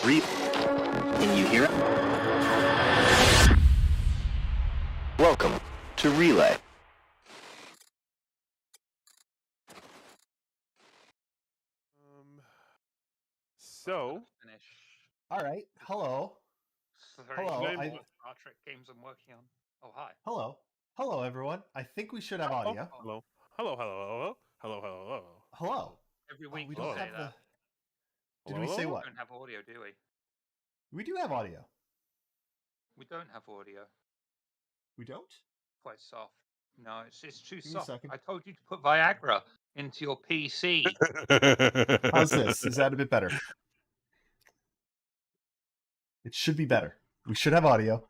Can you hear it? Welcome to Relay. So, finish. All right. Hello. Hello, What I- Star Trek games I'm working on. Oh, hi. Hello. Hello, everyone. I think we should have audio. hello, hello, hello, hello, hello, hello. Hello. Every Oh, week we we don't say have that. the. Did we say Hello? what? We don't have audio, do we? We do have audio. We don't have audio. We don't? Quite soft. No, it's too me a soft. second. I told you to put Viagra into your PC. How's this? Is that a bit better? It should be better. We should have audio.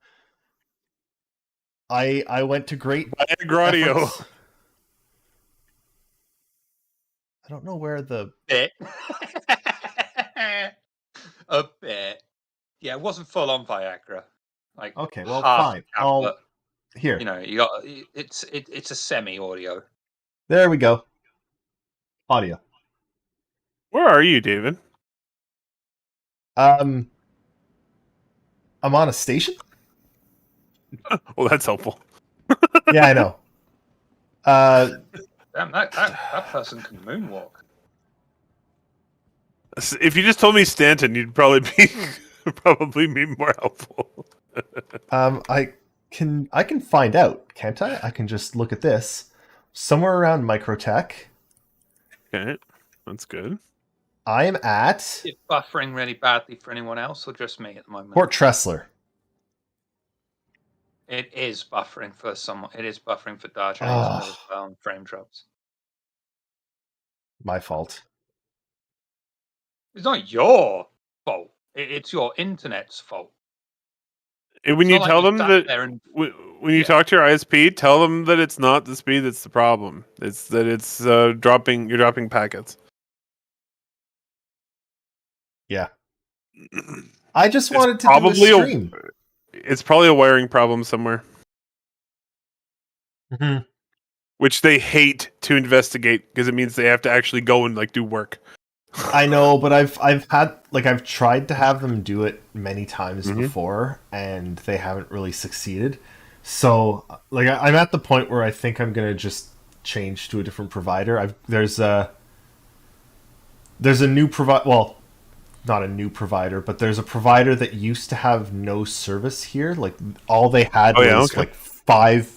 I went to great Viagra audio. efforts. I don't know where the Bit. A bit. Yeah, it wasn't full on Viagra. Like Okay, well, half fine. a tablet. Here. You know, you got it's a semi audio. There we go. Audio. Where are you, David? I'm on a station? Well, that's helpful. Yeah, I know. Damn, that person can moonwalk. If you just told me Stanton, you'd probably be more helpful. I can find out, can't I? I can just look at this. Somewhere around Microtech, Okay, that's good. I am at Is it buffering really badly for anyone else or just me at the moment? Port Tressler. It is buffering for someone. It is buffering for Dark Ah. as well and frame drops. My fault. It's not your fault. It's your internet's fault. And when It's you not tell like you them sat that, there and when you talk to your ISP, tell them that it's not the speed that's the problem. It's that it's dropping. You're dropping packets. Yeah. I just It's wanted to do a probably stream. It's probably a wiring problem somewhere, Mhm. which they hate to investigate because it means they have to actually go and like do work. I know, but I've tried to have them do it many times Mhm. before, and they haven't really succeeded. So, like, I'm at the point where I think I'm gonna just change to a different provider. There's a new provider. Well, not a new provider, but there's a provider that used to have no service here. Like, all they had was like five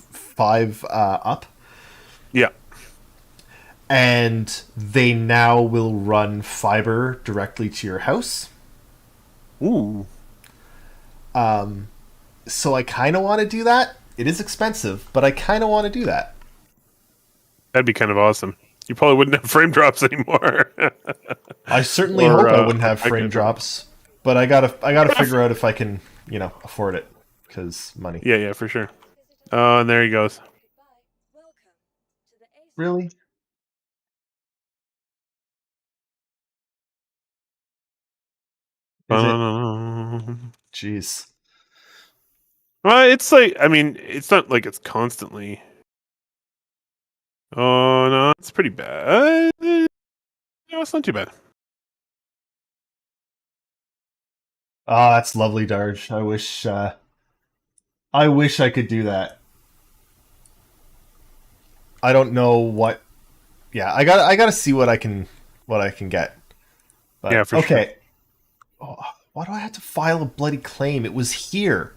up. Yeah. And they now will run fiber directly to your house. Ooh. So I kind of want to do that. It is expensive, but I kind of want to do that. That'd be kind of awesome. You probably wouldn't have frame drops anymore. I certainly Or, hope I wouldn't have I frame can- drops, but I gotta figure out if I can, afford it, because money. Yeah, for sure. Oh, and there he goes. Really? Is it? Jeez. Well, it's like, I mean, it's not like it's constantly. Oh no, it's pretty bad. No, it's not too bad. Oh, that's lovely, Darge. I wish I could do that. I don't know what. Yeah, I gotta see what I can get. But, Yeah, for sure. okay. Oh, why do I have to file a bloody claim? It was here.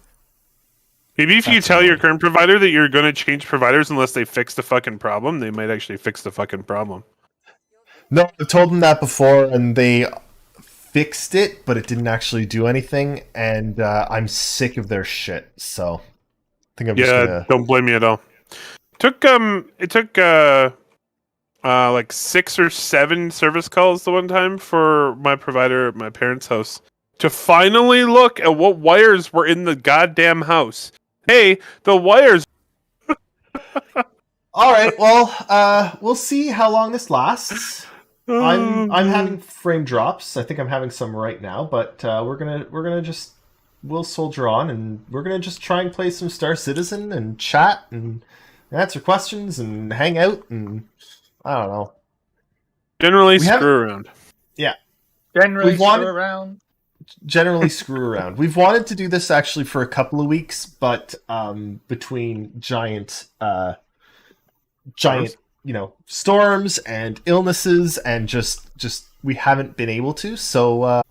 Maybe if you That's tell your annoying. current provider that you're going to change providers unless they fix the fucking problem, they might actually fix the fucking problem. No, I've told them that before, and they fixed it, but it didn't actually do anything. And I'm sick of their shit. So I think I'm just Yeah, gonna. don't blame me at all. It took like 6 or 7 service calls the one time for my provider at my parents' house to finally look at what wires were in the goddamn house. Hey, the wires. All right. Well, we'll see how long this lasts. I'm having frame drops. I think I'm having some right now, but we'll soldier on, and we're gonna just try and play some Star Citizen and chat and answer questions and hang out, and I don't know. Generally We screw haven't- around. Generally, We've wanted- around. Generally screw around. We've wanted to do this actually for a couple of weeks, but between giant storms and illnesses, and just we haven't been able to. So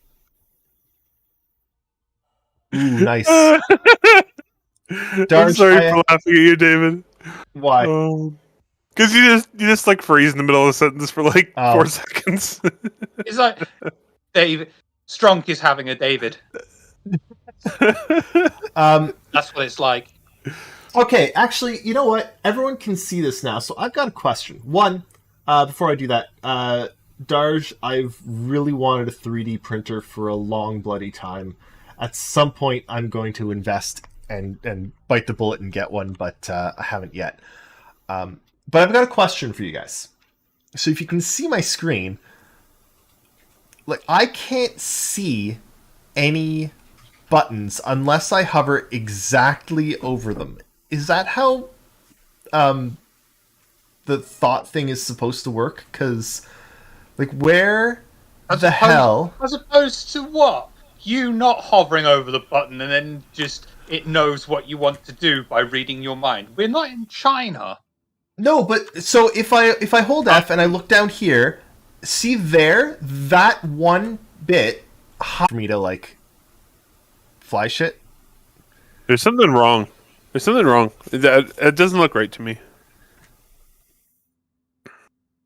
ooh, nice. I'm Darge, sorry for laughing at you, David. Why? Because you just like freeze in the middle of a sentence for like 4 seconds. It's like David Strunk is having a David. That's what it's like. Okay, actually, you know what? Everyone can see this now, so I've got a question. One, before I do that, Darge, I've really wanted a 3D printer for a long bloody time. At some point, I'm going to invest and bite the bullet and get one, but I haven't yet. But I've got a question for you guys. So if you can see my screen, like I can't see any buttons unless I hover exactly over them. Is that how the thought thing is supposed to work? Because, like, where the hell? As opposed to what? You not hovering over the button and then just it knows what you want to do by reading your mind. We're not in China. No, but so if I hold F and I look down here, see there, that one bit for me to like fly shit. There's something wrong. There's something wrong. It doesn't look right to me.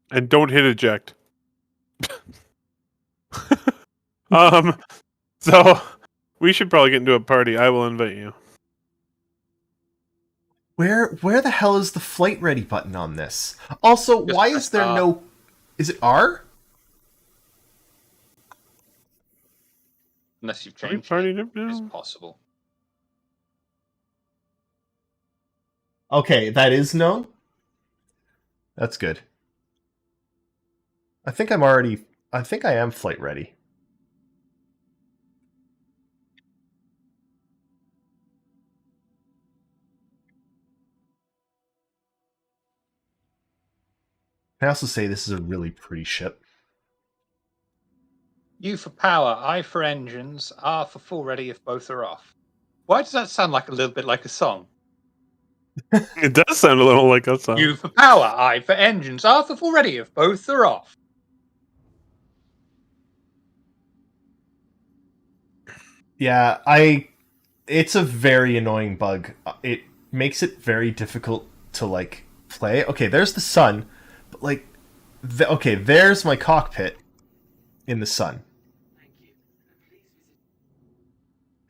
And don't hit eject. So we should probably get into a party. I will invite you. Where the hell is the flight ready button on this? Also, Just why press is there R. no? Is it R? Unless you've Are we changed partied it. up now? It's possible. Okay, that is known. That's good. I think I am flight ready. Can I also say this is a really pretty ship? U for power, I for engines, R for full ready if both are off. Why does that sound like a little bit like a song? It does sound a little like a song. U for power, I for engines, R for full ready if both are off. Yeah, it's a very annoying bug. It makes it very difficult to like play. Okay, there's the sun, but like okay, there's my cockpit in the sun.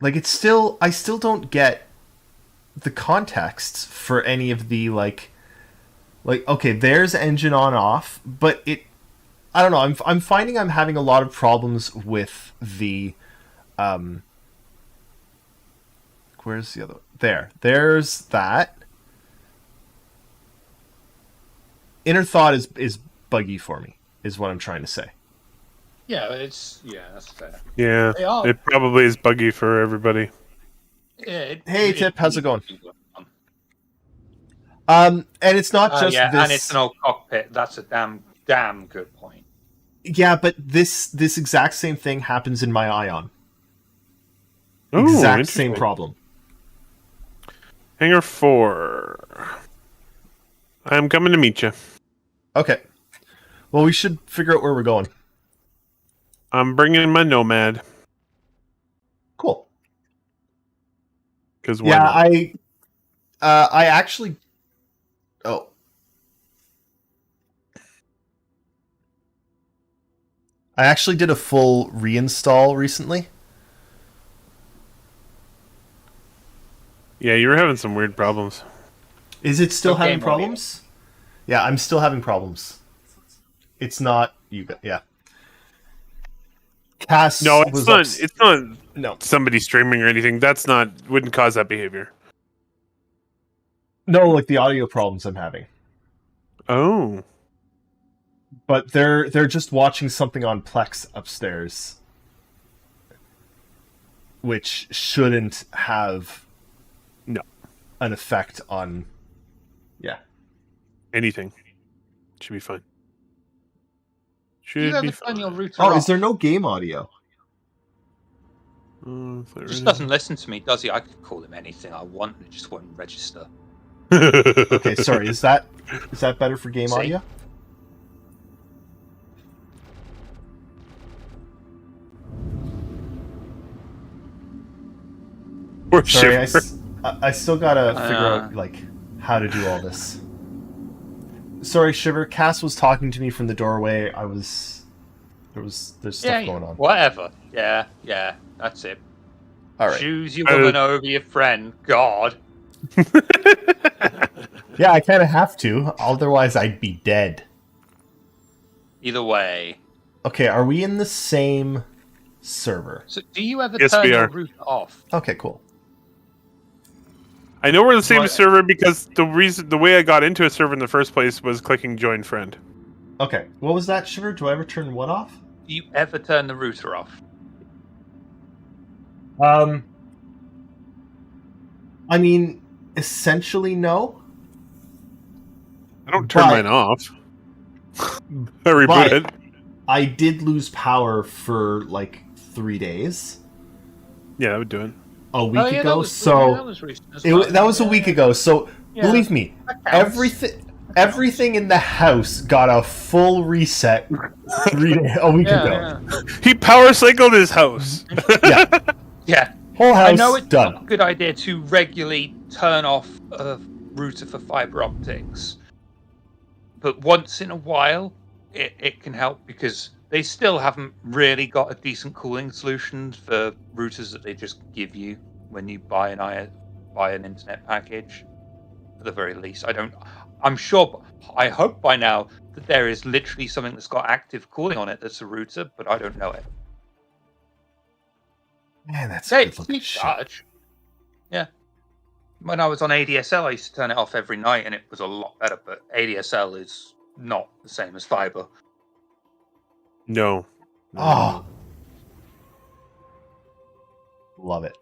Like I still don't get the contexts for any of the like okay, there's engine on off, but I don't know, I'm finding I'm having a lot of problems with the where's the other? There's that. Inner thought is buggy for me, is what I'm trying to say. Yeah, that's fair. Yeah, They are. it probably is buggy for everybody. Yeah, Hey, Tip, how's it going? And it's not just yeah, this. and it's an old cockpit. That's a damn good point. Yeah, but this exact same thing happens in my Ion. Ooh, Exact same interesting. problem. Hangar 4. I'm coming to meet you. Okay. Well, we should figure out where we're going. I'm bringing my Nomad. Cool. Because Yeah, I actually. Oh. I actually did a full reinstall recently. Yeah, you were having some weird problems. Is it still No having game audio. problems? Yeah, I'm still having problems. It's not you. Yeah. Cass No, it's was not. ups- It's not no, somebody streaming or anything. That's not wouldn't cause that behavior. no, like the audio problems I'm having. Oh, But they're just watching something on Plex upstairs, which shouldn't have no, an effect on. Yeah. anything should be fine. Do you Should be ever turn fine. your router Oh, off? is there no game audio? Oh, if there He just is- doesn't listen to me, does he? I could call him anything I want, and it just won't register. Okay, sorry. Is that better for game See? audio? Poor Sorry, I, Shiver. I still gotta figure out like how to do all this. Sorry, Shiver. Cass was talking to me from the doorway. There's stuff going on. Whatever. Yeah, that's it. All right. Choose your woman over your friend. God. Yeah, I kind of have to. Otherwise, I'd be dead. Either way. Okay, are we in the same server? So, do you ever Yes, turn we your are. router off? Okay, cool. I know we're the same Right. server because the way I got into a server in the first place was clicking join friend. Okay, what was that, Shiver? Do I ever turn what off? Do you ever turn the router off? I mean, essentially no. I don't turn But- mine off. I reboot but- it. I did lose power for like 3 days Yeah, that would do it. a week Oh, yeah, ago. that was, So that was recent as it, well. that was a week ago. So Yeah. believe me, That counts. everything in the house got a full reset a week ago. Yeah, He power cycled his house. Yeah, yeah. whole house I know it's done. not a good idea to regularly turn off a router for fiber optics, but once in a while, it can help because they still haven't really got a decent cooling solution for routers that they just give you when you buy an internet package. At the very least, I'm sure. I hope by now that there is literally something that's got active cooling on it that's a router, but I don't know it. Man, that's Hey, good looking it's shit. charge. Yeah. When I was on ADSL, I used to turn it off every night, and it was a lot better. But ADSL is not the same as fiber. No. Oh, love it.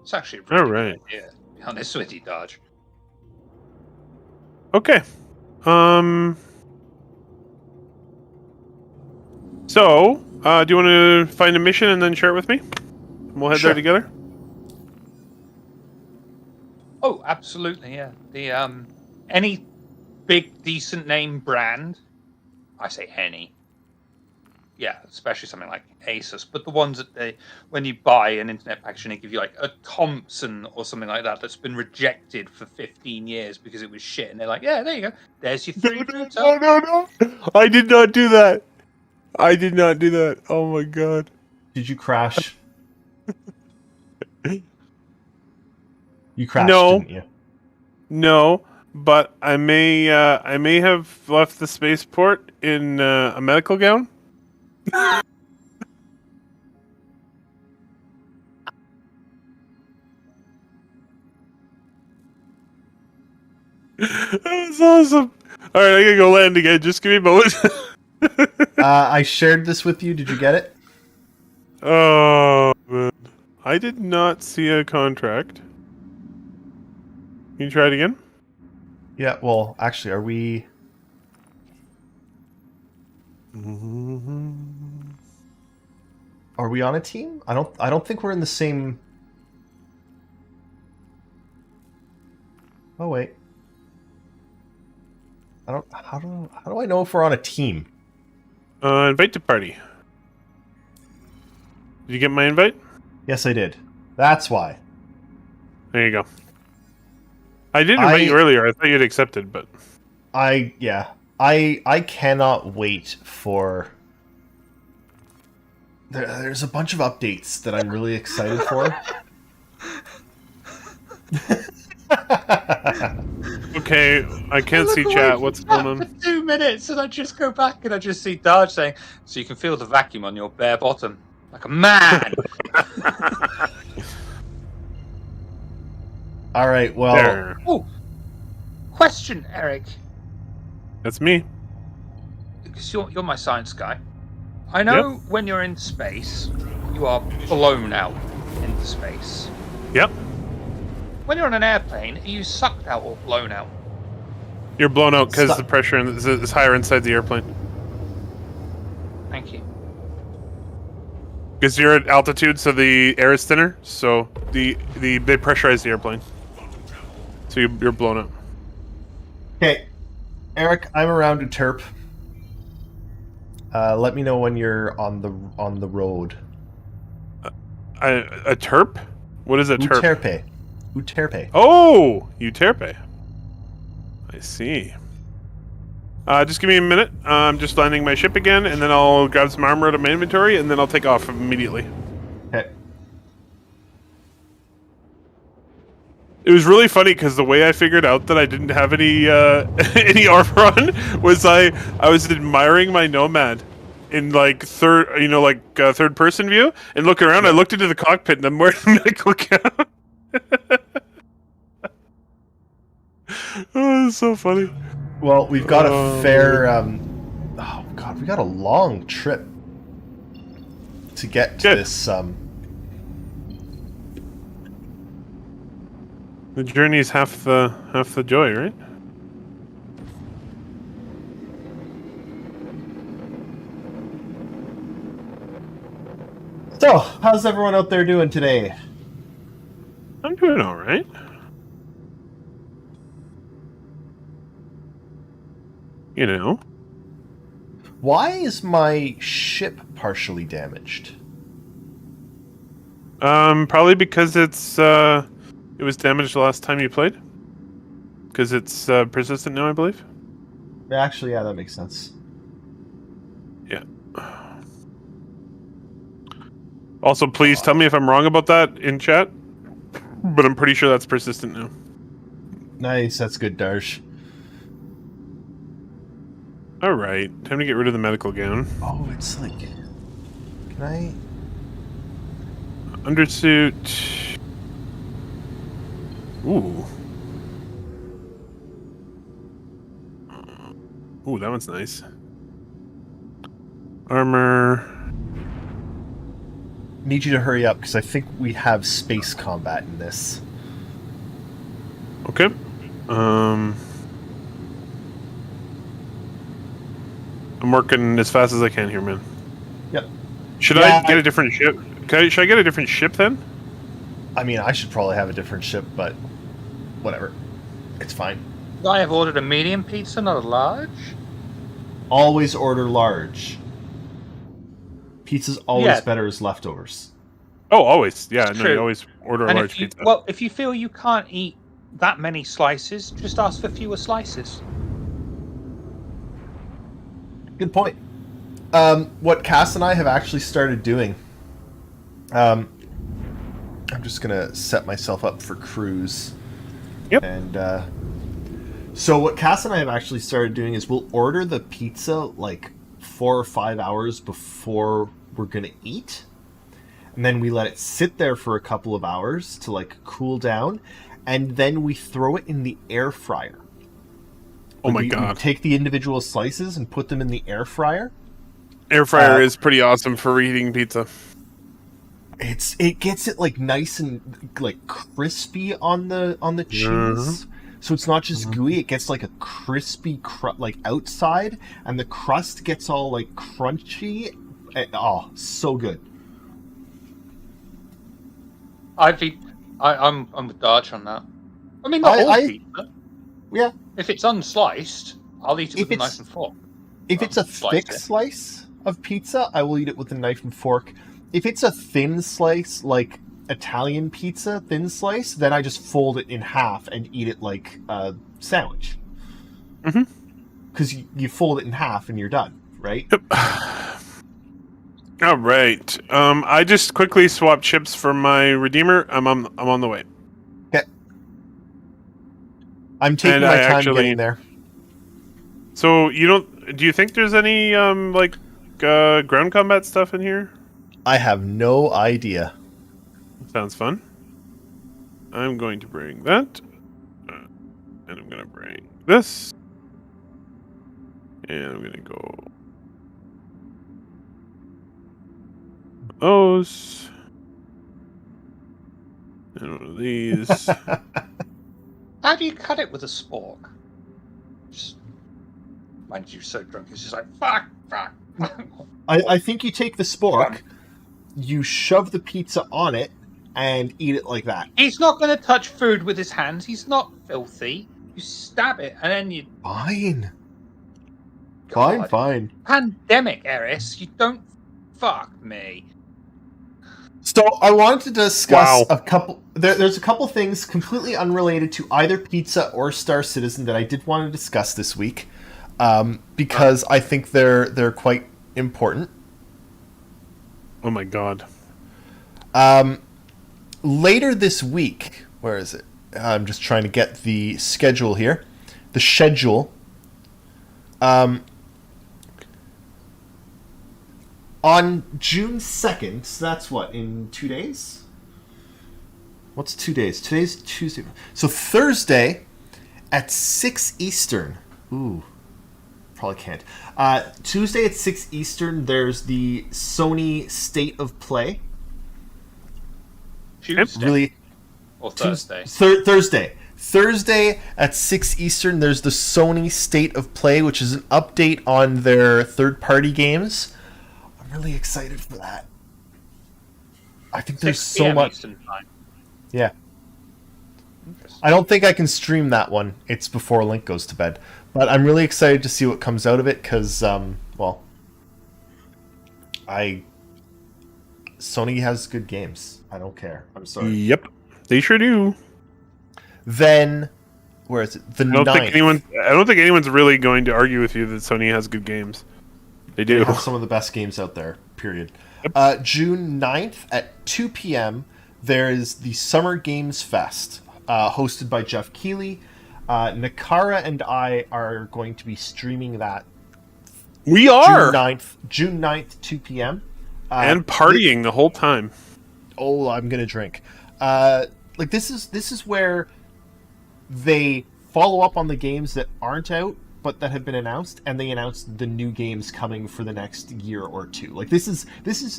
It's actually a really All right. good idea, to be honest with you, Dodge. Okay. So, do you want to find a mission and then share it with me? We'll head Sure. there together. Oh, absolutely, yeah. The any big decent name brand, I say any. Yeah, especially something like Asus, but the ones that when you buy an internet package and they give you like a Thompson or something like that that's been rejected for 15 years because it was shit, and they're like, yeah, there you go, there's your free router. No. I did not do that. I did not do that. Oh my god. Did you crash? You crashed, No. didn't you? No, but I may have left the spaceport in a medical gown. That was awesome. All right, I gotta go land again. Just give me a moment. I shared this with you. Did you get it? Oh man, I did not see a contract. Can you try it again? Yeah. Well, actually, are we? Are we on a team? I don't think we're in the same. Oh wait. I don't. How do I know if we're on a team? Invite to party. Did you get my invite? Yes, I did. That's why. There you go. I did invite you earlier. I thought you'd accepted, but I cannot wait for. There's a bunch of updates that I'm really excited for. okay, I can't see chat. What's going on? For 2 minutes, and I just go back and I just see Darge saying, "So you can feel the vacuum on your bare bottom, like a man." All right. Well, There. Oh, question, Eric, That's me. because you're my science guy. I know when you're in space, you are blown out into space. Yep. When you're on an airplane, are you sucked out or blown out? You're blown out because Stop. the pressure is higher inside the airplane. Thank you. Because you're at altitude, so the air is thinner, so they pressurize the airplane. So you're blown up. okay, Eric, I'm around to Terp. Let me know when you're on the road. A terp? What is a terp? Uterpe. Oh, Euterpe. I see. Just give me a minute. I'm just landing my ship again, and then I'll grab some armor out of my inventory, and then I'll take off immediately. Okay. It was really funny because the way I figured out that I didn't have any any armor on was I was admiring my Nomad in like third person view and looking around. I looked into the cockpit and I'm wearing a medical gown. Oh, it's so funny. Well, we've got a fair. Oh God, we got a long trip to get to Good. this. The journey is half the joy, right? So, how's everyone out there doing today? I'm doing all right. You know, Why is my ship partially damaged? probably because it was damaged the last time you played. Because it's persistent now, I believe. Actually, yeah, that makes sense. Yeah. Also, please tell me if I'm wrong about that in chat. But I'm pretty sure that's persistent now. Nice, that's good, Darsh. All right, time to get rid of the medical gown. Oh, it's like. Can I? Undersuit. Ooh. Ooh, that one's nice. Armor. Need you to hurry up because I think we have space combat in this. Okay. I'm working as fast as I can here, man. Yep. Should Yeah, I get a different ship? Should I get a different ship then? I mean, I should probably have a different ship, but whatever. It's fine. I have ordered a medium pizza, not a large. Always order large. Pizza's always Yeah. better as leftovers. Oh, always. Yeah, It's no, true. you always order a And large if you, pizza. well, if you feel you can't eat that many slices, just ask for fewer slices. Good point. What Cass and I have actually started doing. I'm just gonna set myself up for cruise. Yep. And so what Cass and I have actually started doing is we'll order the pizza like 4 or 5 hours before we're gonna eat, and then we let it sit there for a couple of hours to like cool down, and then we throw it in the air fryer. Oh my We god. take the individual slices and put them in the air fryer. Air fryer Uh, is pretty awesome for reheating pizza. It gets it like nice and like crispy on the cheese. So it's not just gooey, it gets like a crispy like outside, and the crust gets all like crunchy. Oh, so good. I'm with Darch on that. I mean, not all pizza. Yeah. If it's unsliced, I'll eat it If with a it's- knife and fork. If it's a Slice thick it. slice of pizza, I will eat it with a knife and fork. If it's a thin slice, like Italian pizza, thin slice, then I just fold it in half and eat it like a sandwich. Mhm. Because you fold it in half and you're done, right? All right. I just quickly swapped chips for my Redeemer. I'm on the way. Okay. I'm taking And my I time actually- getting there. So do you think there's any ground combat stuff in here? I have no idea. Sounds fun. I'm going to bring that. And I'm going to bring this. And I'm going to go those. And one of these. How do you cut it with a spork? Just, mind you, so drunk, it's just like, fuck. I think you take the spork, you shove the pizza on it, and eat it like that. He's not going to touch food with his hands. He's not filthy. You stab it, and then you... Fine. God. Fine. Pandemic, Eris. You don't fuck me. So I wanted to discuss Wow. a couple. There's a couple things completely unrelated to either pizza or Star Citizen that I did want to discuss this week, because I think they're quite important. Oh my god. Later this week, where is it? I'm just trying to get the schedule here. The schedule. On June 2nd, so that's what, in 2 days? What's 2 days? Today's Tuesday. So Thursday at 6 Eastern. Ooh, probably can't. Tuesday at 6 Eastern, there's the Sony State of Play. Tuesday Really? or Thursday. Thursday. Thursday at 6 Eastern, there's the Sony State of Play, which is an update on their third-party games. I'm really excited for that. I think there's 6 so PM much. Eastern time. Yeah. Interesting. I don't think I can stream that one. It's before Link goes to bed. But I'm really excited to see what comes out of it because, Sony has good games. I don't care. I'm sorry. Yep. They sure do. Then, where is it? The I don't 9th. think anyone's really going to argue with you that Sony has good games. They do. They have some of the best games out there, period. June 9th at 2 p.m., there is the Summer Games Fest, hosted by Jeff Keighley. Nakara and I are going to be streaming that We are. June 9th, 2 p.m. And partying the whole time. Oh, I'm gonna drink. This is where they follow up on the games that aren't out but that have been announced, and they announce the new games coming for the next year or two. Like this is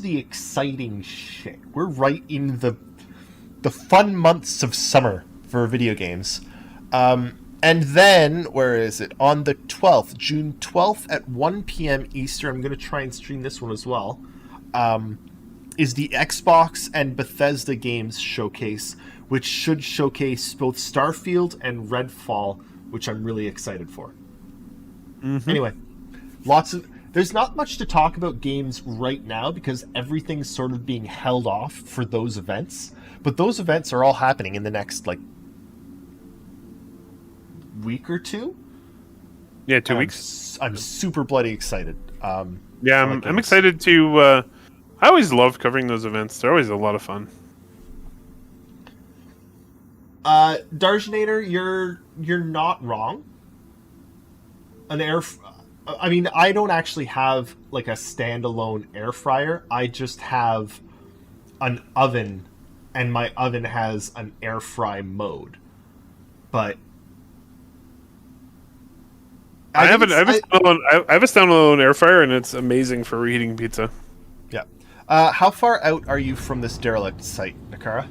the exciting shit. We're right in the fun months of summer for video games. And then, where is it? On the 12th, June 12th at 1 p.m. Eastern, I'm going to try and stream this one as well, is the Xbox and Bethesda Games Showcase, which should showcase both Starfield and Redfall, which I'm really excited for. Mm-hmm. Anyway, there's not much to talk about games right now because everything's sort of being held off for those events. But those events are all happening in the next, week or two. Yeah, 2 And weeks. I'm super bloody excited. Yeah, I like I'm games. excited to. I always love covering those events. They're always a lot of fun. Darjanator, you're not wrong. I don't actually have a standalone air fryer. I just have an oven, and my oven has an air fry mode. But I have a standalone air fryer, and it's amazing for reheating pizza. Yeah. How far out are you from this derelict site, Nakara?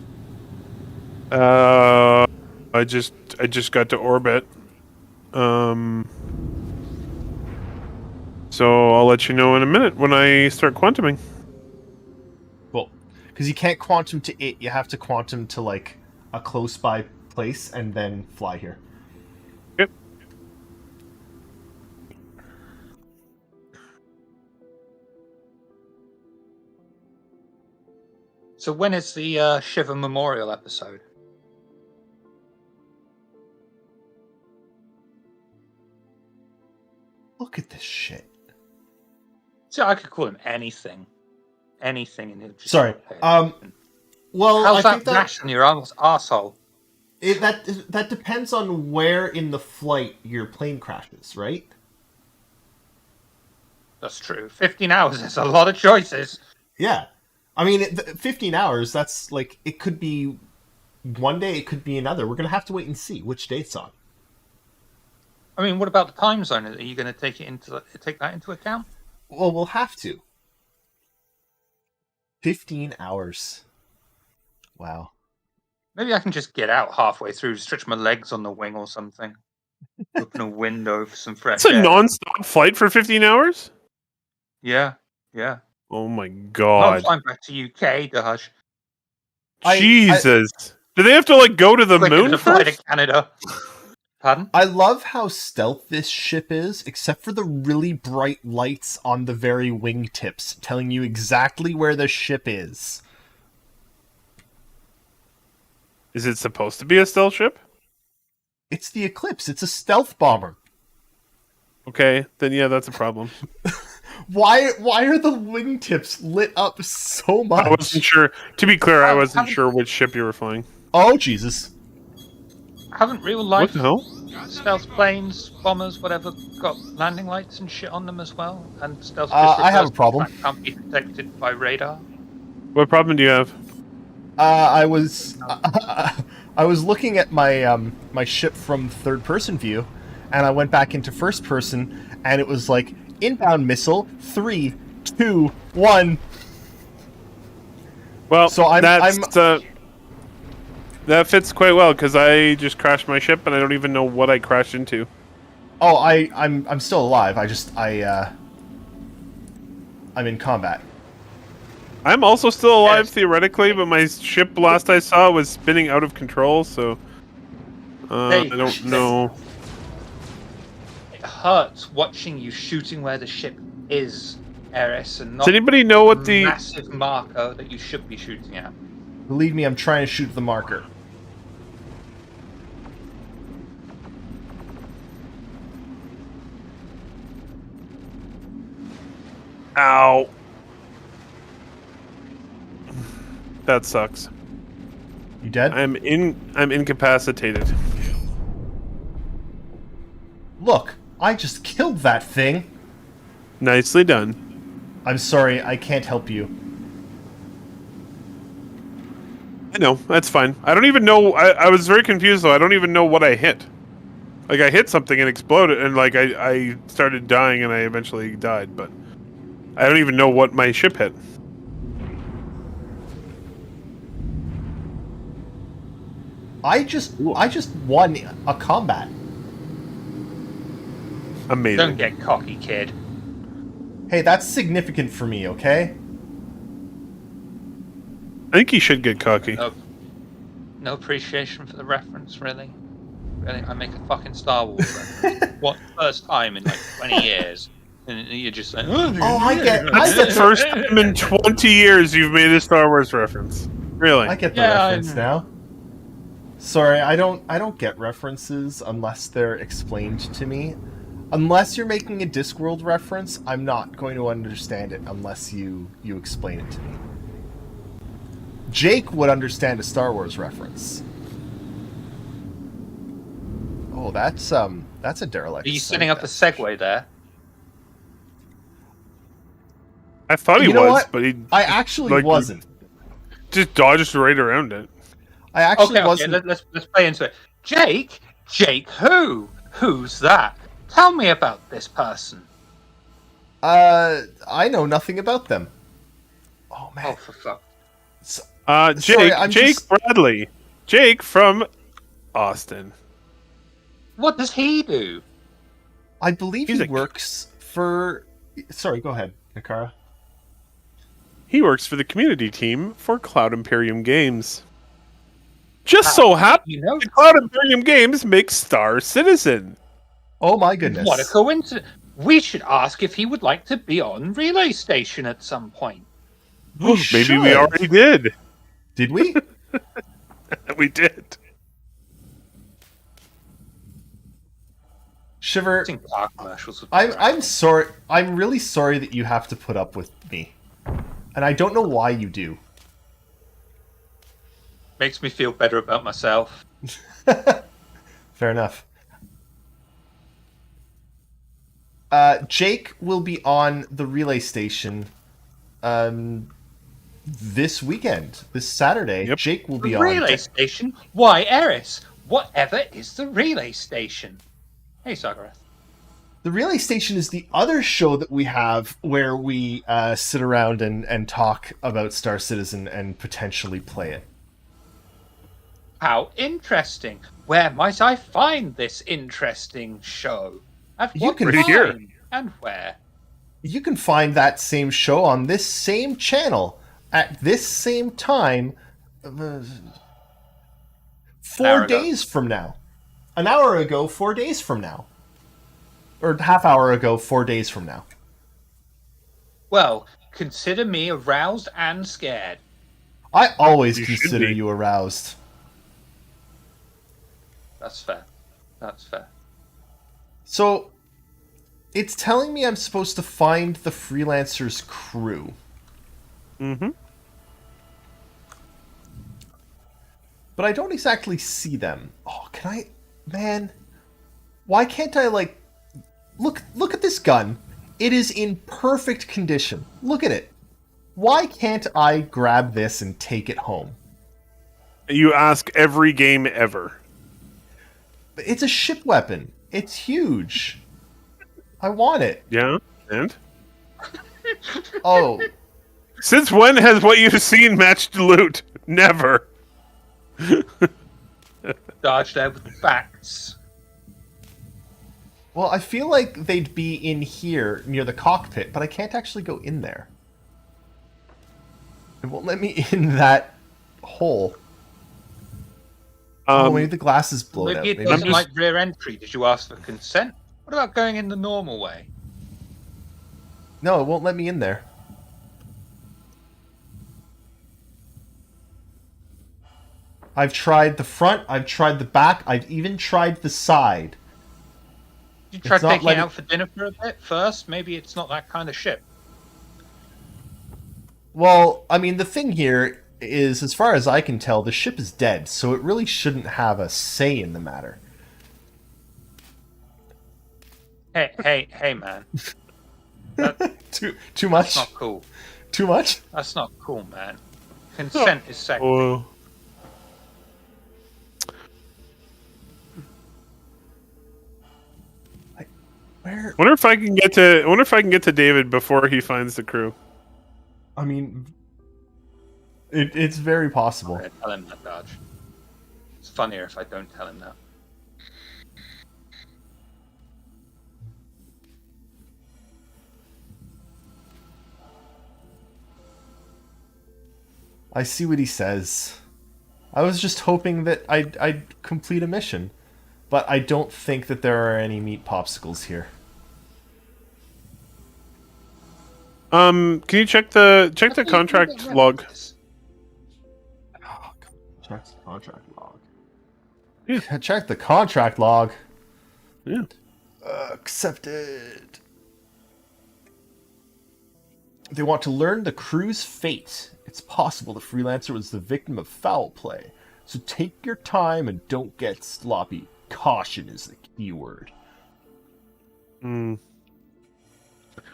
I just got to orbit. So I'll let you know in a minute when I start quantuming. Well, because you can't quantum to it, you have to quantum to a close by place and then fly here. Yep. So when is the Shiva Memorial episode? Look at this shit. So I could call him anything. Anything, and he'll just Sorry. pay attention. Well, How's I that think that rash on your arsehole? that depends on where in the flight your plane crashes, right? That's true. 15 hours is a lot of choices. Yeah. I mean, 15 hours, that's like, it could be one day, it could be another. We're going to have to wait and see which day it's on. I mean, what about the time zone? Are you going to take that into account? Well, we'll have to. 15 hours. Wow. Maybe I can just get out halfway through, stretch my legs on the wing or something. Open a window for some fresh It's a air. non-stop flight for 15 hours? Yeah. Oh my I'm god. flying back to UK, Dash. Jesus. Do they have to like go to the Quicker moon to fly to first? Canada. Pardon? I love how stealth this ship is, except for the really bright lights on the very wingtips, telling you exactly where the ship is. Is it supposed to be a stealth ship? It's the Eclipse. It's a stealth bomber. Okay, then yeah, that's a problem. Why are the wingtips lit up so much? I wasn't sure. To be clear, I wasn't haven't- sure which ship you were flying. Oh, Jesus. Haven't real What life the hell? stealth planes, bombers, whatever, got landing lights and shit on them as well? And stealth I have a disruptors problem. can't be detected by radar? What problem do you have? I was looking at my my ship from third person view, and I went back into first person, and it was like inbound missile 3, 2, 1. Well, So that fits quite well because I just crashed my ship and I don't even know what I crashed into. Oh, I'm still alive. I'm in combat. I'm also still alive Yes. theoretically, but my ship last I saw was spinning out of control, so I Hey. don't know. It hurts watching you shooting where the ship is, Eris, and not Does anybody know what the massive marker that you should be shooting at. Believe me, I'm trying to shoot the marker. Ow. That sucks. You dead? I'm incapacitated. Look, I just killed that thing. Nicely done. I'm sorry, I can't help you. I know, that's fine. I don't even know. I was very confused though. I don't even know what I hit. Like I hit something and exploded, and like I started dying, and I eventually died. But I don't even know what my ship hit. I just won a combat. Amazing. Don't get cocky, kid. Hey, that's significant for me, okay? I think he should get cocky. No appreciation for the reference, really. Really, I make a fucking Star Wars reference. What first time in like 20 years? And you're just like, Oh, I get The first time in 20 years you've made a Star Wars reference. Really? I get the Yeah, I reference know. now. Sorry, I don't get references unless they're explained to me. Unless you're making a Discworld reference, I'm not going to understand it unless you explain it to me. Jake would understand a Star Wars reference. Oh, that's a derelict. Are you site, setting up a that's- segue there? I thought he You know was, what? but he I actually Like- wasn't. just dodged right around it. I actually Okay, wasn't. let's play into it. Jake who? Who's that? Tell me about this person. I know nothing about them. Oh man. Oh, for fuck. Jake, Sorry, I'm Jake just- Bradley. Jake from Austin. What does he do? I believe He's he a- works for. Sorry, go ahead, Nakara. He works for the community team for Cloud Imperium Games. Just so happens You know, the Cloud Imperium Games makes Star Citizen. Oh my goodness. what a coincidence. We should ask if he would like to be on Relay Station at some point. We Maybe we should. already did. Did we? We did. Shiver, I think car commercials would be I'm sorry. I'm really sorry that you have to put up with me. And I don't know why you do. Makes me feel better about myself. Fair enough. Jake will be on the relay station this weekend, this Saturday. Yep. Jake will be The on. relay station? Why, Eris? Whatever is the relay station? Hey, Sagarath. The relay station is the other show that we have where we sit around and talk about Star Citizen and potentially play it. How interesting. Where might I find this interesting show? At You what can time hear. and where? You can find that same show on this same channel at this same time 4 hour ago. days from now. An hour ago, 4 days from now. Or half hour ago, 4 days from now. Well, consider me aroused and scared. I always You should consider be. you aroused. That's fair. That's fair. So, it's telling me I'm supposed to find the Freelancer's crew. Mm-hmm. But I don't exactly see them. Oh, can I... Man, why can't I, like... Look at this gun. It is in perfect condition. Look at it. Why can't I grab this and take it home? You ask every game ever. It's a ship weapon. It's huge. I want it. Yeah, and Oh, since when has what you've seen matched loot? Never. Dodge there with the facts. well, I feel like they'd be in here near the cockpit, but I can't actually go in there. It won't let me in that hole. Oh, maybe the glass is blown out. Maybe it Maybe doesn't just- like rear entry. Did you ask for consent? What about going in the normal way? No, it won't let me in there. I've tried the front, I've tried the back, I've even tried the side. You tried It's not taking like it out for dinner for a bit first? Maybe it's not that kind of ship. Well, I mean, the thing here is, as far as I can tell, the ship is dead, so it really shouldn't have a say in the matter. Hey, man. Too much? That's not cool. Too much? That's not cool, man. Consent is sacred. Oh, Where? wonder if I can get to. I wonder if I can get to David before he finds the crew. I mean, it's very possible. I'm gonna tell him that, Dodge. It's funnier if I don't tell him that. I see what he says. I was just hoping that I'd complete a mission, but I don't think that there are any meat popsicles here. Can you check the contract log? Check the contract log. Yeah. Check the contract log. Yeah. Accepted. They want to learn the crew's fate. It's possible the freelancer was the victim of foul play. So take your time and don't get sloppy. Caution is the key word. Hmm.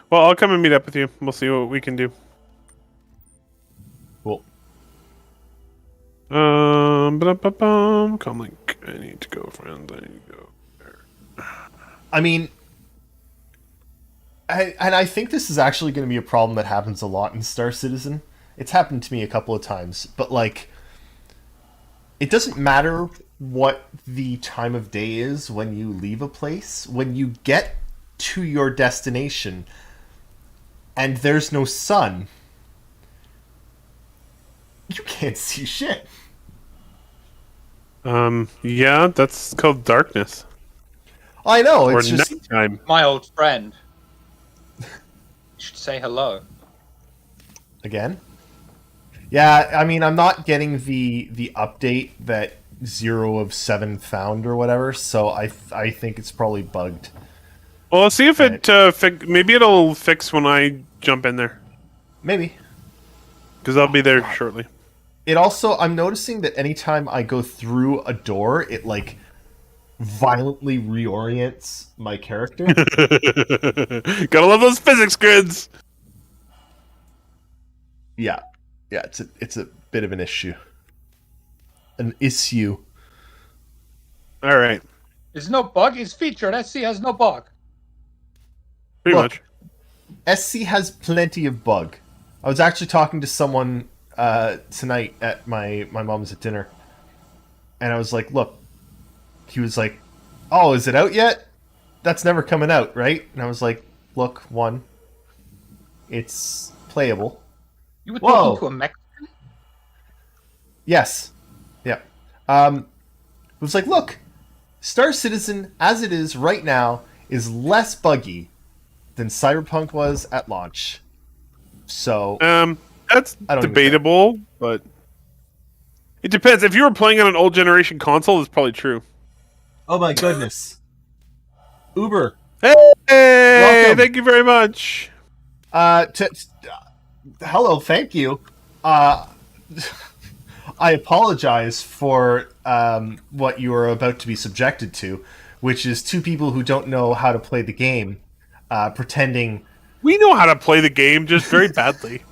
Well, I'll come and meet up with you. We'll see what we can do. Cool. Comlink. I need to go, friends. I need to go. I mean, and I think this is actually going to be a problem that happens a lot in Star Citizen. It's happened to me a couple of times, but like, it doesn't matter what the time of day is when you leave a place. When you get to your destination and there's no sun, you can't see shit. Yeah, that's called darkness I know, or it's just nighttime. My old friend. You should say hello. again. Yeah, I mean, I'm not getting the update that 0 of 7 found or whatever, so I think it's probably bugged. Well, let's see if it maybe it'll fix when I jump in there, Maybe. because I'll be there shortly. It also, I'm noticing that anytime I go through a door, it like violently reorients my character. Gotta love those physics grids. Yeah, it's a bit of an issue. An issue. All right, There's no bug. It's featured. SC has no bug. pretty Look. much. SC has plenty of bug. I was actually talking to someone tonight at my mom's at dinner, and I was like, "Look," he was like, "Oh, is it out yet? That's never coming out, right?" And I was like, "Look, one, it's playable. You were Whoa. talking to a Mexican? Yes, yeah." It was like, "Look, Star Citizen as it is right now is less buggy than Cyberpunk was at launch." So That's I don't even debatable, but it depends. If you were playing on an old generation console, it's probably true. oh my goodness, Uber. Hey, Welcome. thank you very much. Hello, thank you. I apologize for what you are about to be subjected to, which is two people who don't know how to play the game, pretending We know how to play the game, just very badly.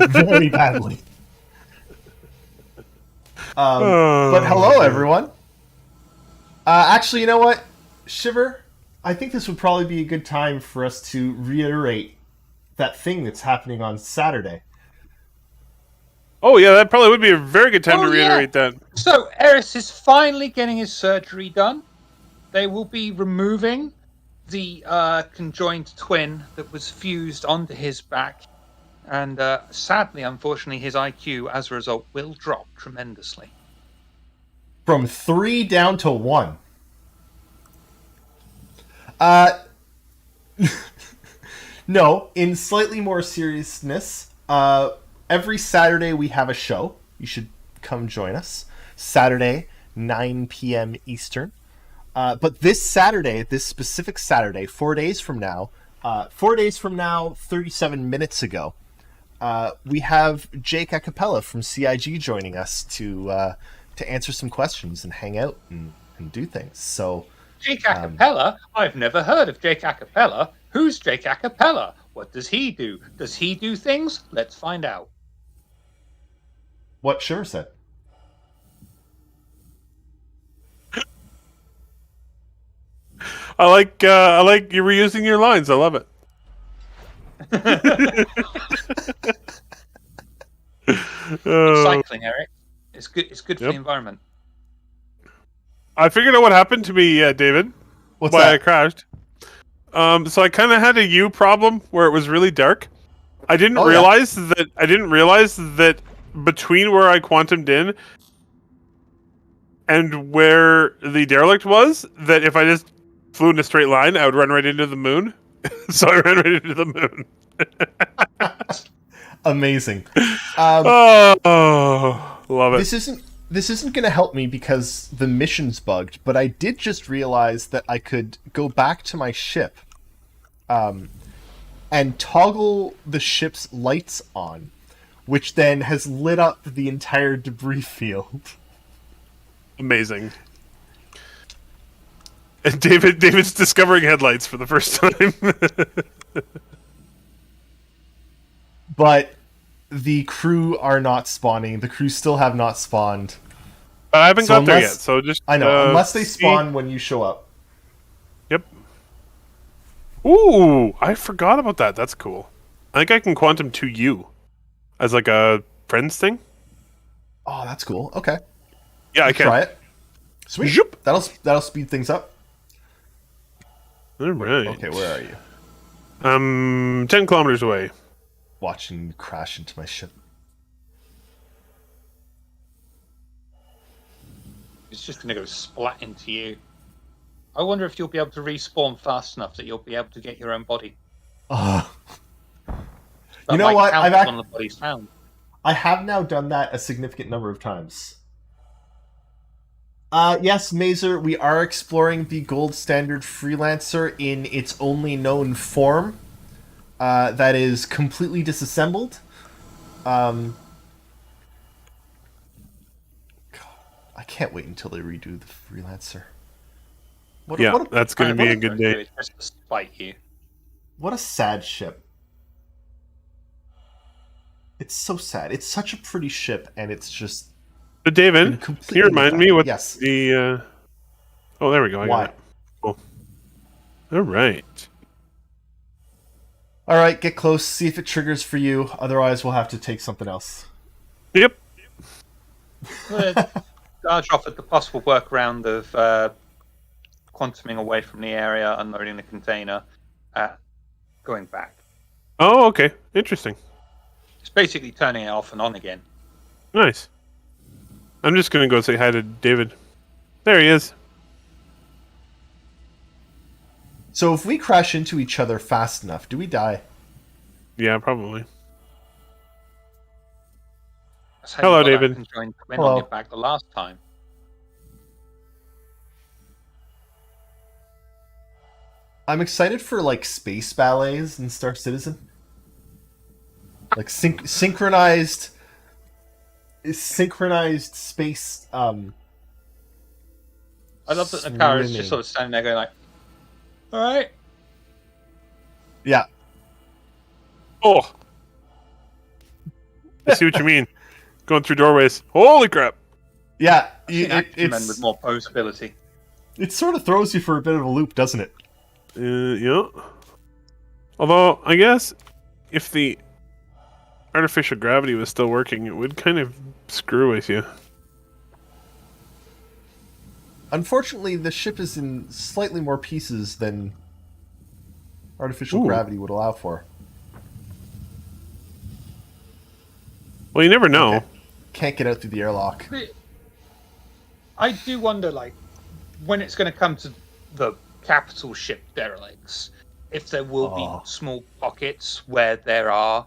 very badly. But hello, everyone. Actually, you know what, Shiver? I think this would probably be a good time for us to reiterate that thing that's happening on Saturday. Oh yeah, that probably would be a very good time Oh, to yeah. reiterate that. So Eris is finally getting his surgery done. They will be removing the conjoined twin that was fused onto his back. And sadly, unfortunately, his IQ, as a result, will drop tremendously. From 3 down to 1. No, in slightly more seriousness, every Saturday we have a show. You should come join us. Saturday, 9 p.m. Eastern. But this Saturday, this specific Saturday, 4 days from now, 37 minutes ago, we have Jake Acapella from CIG joining us to answer some questions and hang out and do things. So, Jake Acapella? I've never heard of Jake Acapella. Who's Jake Acapella? What does he do? Does he do things? Let's find out. what Shiver said. I like you reusing your lines. I love it. Cycling, Eric. It's good. It's good for Yep. the environment. I figured out what happened to me, David. What's Why I that? crashed. So I kind of had a U problem where it was really dark. I didn't Oh, yeah. realize that between where I quantumed in and where the derelict was, that if I just flew in a straight line, I would run right into the moon. So I ran right into the moon. Amazing. Oh, love it. This isn't going to help me because the mission's bugged, but I did just realize that I could go back to my ship and toggle the ship's lights on, which then has lit up the entire debris field. Amazing. And David's discovering headlights for the first time. But the crew are not spawning. The crew still have not spawned. I haven't So got there yet, unless- so just I know, unless they see- spawn when you show up. Yep. Ooh, I forgot about that. That's cool. I think I can quantum to you as like a friends thing. Oh, that's cool. Okay. Yeah, I can. Try it. Sweet. Zoop. That'll speed things up. All right. Okay, where are you? 10 kilometers away. Watching you crash into my ship. It's just going to go splat into you. I wonder if you'll be able to respawn fast enough that you'll be able to get your own body. Oh. That You know might what? count I've as ac- one of the bodies found. I have now done that a significant number of times. Yes, Mazer, we are exploring the gold standard freelancer in its only known form. That is completely disassembled. God, I can't wait until they redo the freelancer. Yeah, that's going to be a good day. It's just to spite you. What a sad ship. It's so sad. It's such a pretty ship, and it's just... So, David, can you remind me what yes. the... Oh, there we go. I Why? got it. Cool. All right. All right, get close. See if it triggers for you. Otherwise, we'll have to take something else. Yep. Charge off at the possible workaround of quantuming away from the area, unloading the container, going back. Oh, okay. Interesting. It's basically turning it off and on again. Nice. I'm just going to go say hi to David. There he is. So if we crash into each other fast enough, do we die? Yeah, probably. That's how Hello, you got David. that conjoined twin Hello. on your back the last time. I'm excited for like space ballets in Star Citizen. Like synchronized space I love that the car is swimming. just sort of standing there going like, all right. Yeah. Oh. I see what you mean. Going through doorways. Holy crap. Yeah, Men with more posability. it sort of throws you for a bit of a loop, doesn't it? Yeah. Although, I guess if the artificial gravity was still working, it would kind of screw with you. Unfortunately, the ship is in slightly more pieces than artificial Ooh. gravity would allow for. Well, you never know. Okay. Can't get out through the airlock. I do wonder, like, when it's going to come to the capital ship derelicts, if there will Oh. be small pockets where there are,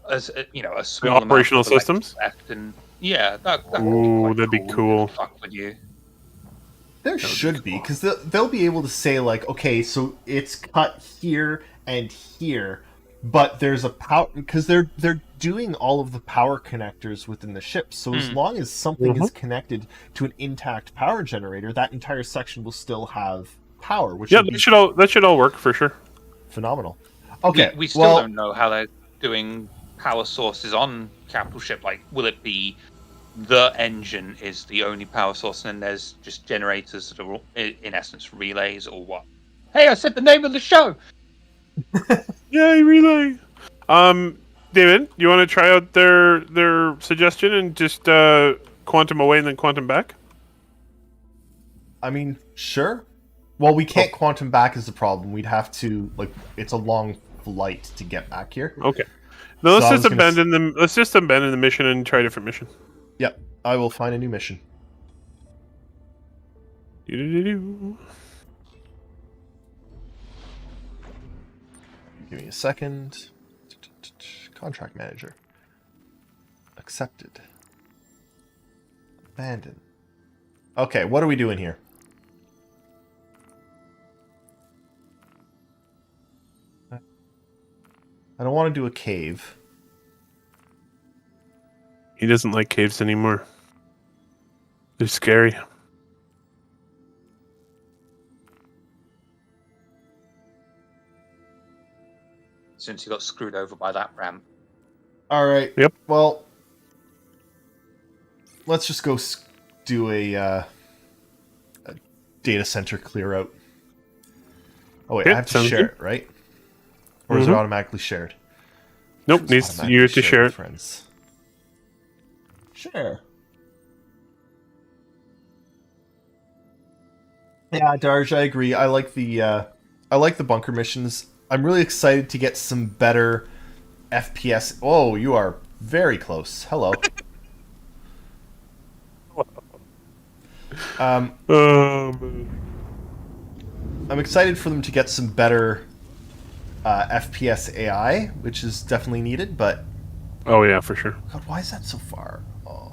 as you know, a small amount operational of electric systems? left, and yeah, that would Ooh, be quite that'd be cool. Fuck with you. There should be, because they'll be able to say, like, okay, so it's cut here and here, but there's a power, because they're doing all of the power connectors within the ship, so as long as something is connected to an intact power generator, that entire section will still have power, which Yeah, would be that should all work for sure. phenomenal. Okay, We still don't know how they're doing power sources on capital ship. Like, will it be the engine is the only power source, and then there's just generators that are in essence relays, or what? Hey, I said the name of the show. Yay, relay. David, you want to try out their suggestion and just quantum away and then quantum back? I mean, sure. Well, we can't quantum back is the problem. We'd have to, like, it's a long flight to get back here. Okay. No, let's So I just was gonna abandon them. Let's just abandon the mission and try a different mission. Yep, I will find a new mission. Do-do-do-do. Give me a second. Contract manager. Accepted. Abandon. Okay, what are we doing here? I don't want to do a cave. He doesn't like caves anymore. They're scary. Since you got screwed over by that ramp. All right. Yep. Well, let's just go do a data center clear out. Oh wait, Okay, I have to sounds share good. it, right? Or is it Mhm. automatically shared? Nope, It's needs automatically you to shared share with it. friends. Share. Yeah, Darj, I agree. I like the bunker missions. I'm really excited to get some better FPS. Oh, you are very close. Hello. Um, I'm excited for them to get some better FPS AI, which is definitely needed. But Oh yeah, for sure. God, why is that so far? Oh.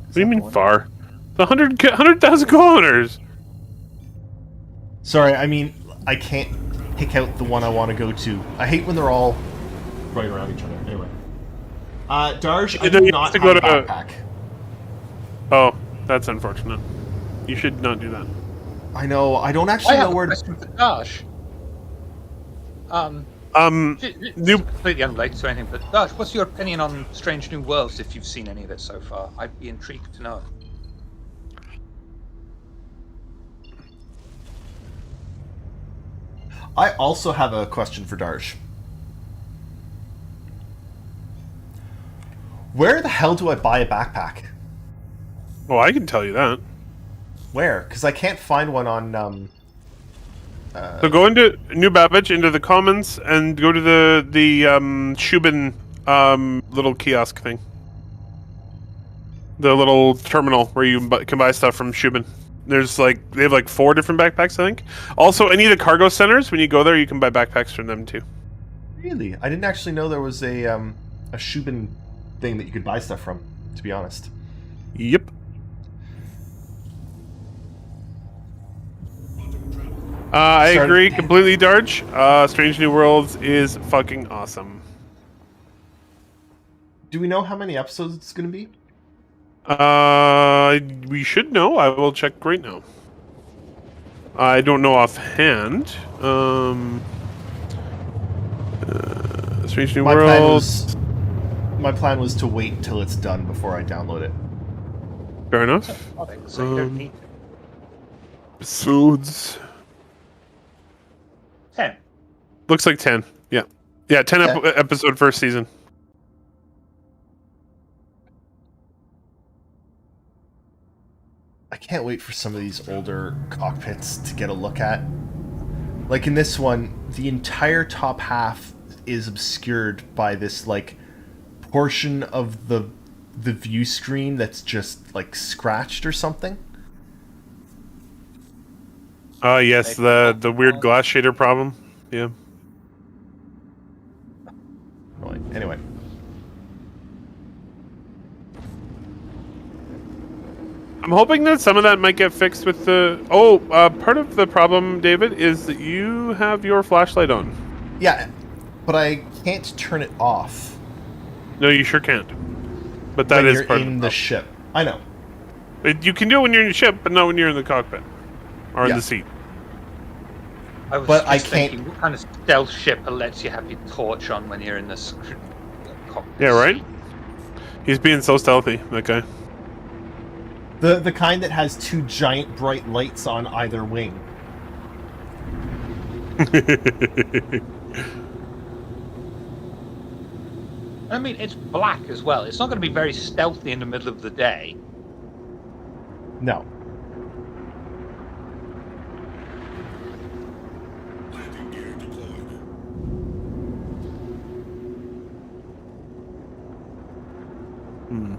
What do you mean far? The 100,000 kilometers. Sorry, I mean, I can't pick out the one I want to go to. I hate when they're all right around each other. Anyway. Darj, I You know, do you not have to have go a to- backpack. Oh, that's unfortunate. You should not do that. I know, I don't I actually have know a where to... question for Dash. It's New. completely unrelated to anything, but Dash, what's your opinion on Strange New Worlds if you've seen any of it so far? I'd be intrigued to know. I also have a question for Darj. Where the hell do I buy a backpack? Well, I can tell you that. Where? Because I can't find one on... So go into New Babbage, into the comments, and go to the Shubin little kiosk thing. The little terminal where you can buy stuff from Shubin. There's they have 4 different backpacks, I think. Also, any of the cargo centers, when you go there, you can buy backpacks from them too. Really? I didn't actually know there was a Shubin thing that you could buy stuff from, to be honest. Yep. I Sorry. agree completely, Darj. Strange New Worlds is fucking awesome. Do we know how many episodes it's going to be? We should know. I will check right now. I don't know offhand. Strange New Worlds. My plan was to wait till it's done before I download it. Fair enough. Okay, so you don't need Episodes. 10. Looks like 10. Yeah. Yeah, 10 episode first season. I can't wait for some of these older cockpits to get a look at. Like in this one, the entire top half is obscured by this portion of the view screen that's just scratched or something. Yes, the weird glass shader problem. Yeah. Anyway. I'm hoping that some of that might get fixed with the... part of the problem, David, is that you have your flashlight on. Yeah, but I can't turn it off. No, you sure can't. But that when is you're part in of the ship. I know. You can do it when you're in the ship, but not when you're in the cockpit. Or in Yeah. the seat. I was But just I can't- thinking, what kind of stealth ship lets you have your torch on when you're in the cockpit? Yeah, right? He's being so stealthy, that guy. The kind that has 2 giant bright lights on either wing. I mean, it's black as well. It's not going to be very stealthy in the middle of the day. No. Hmm.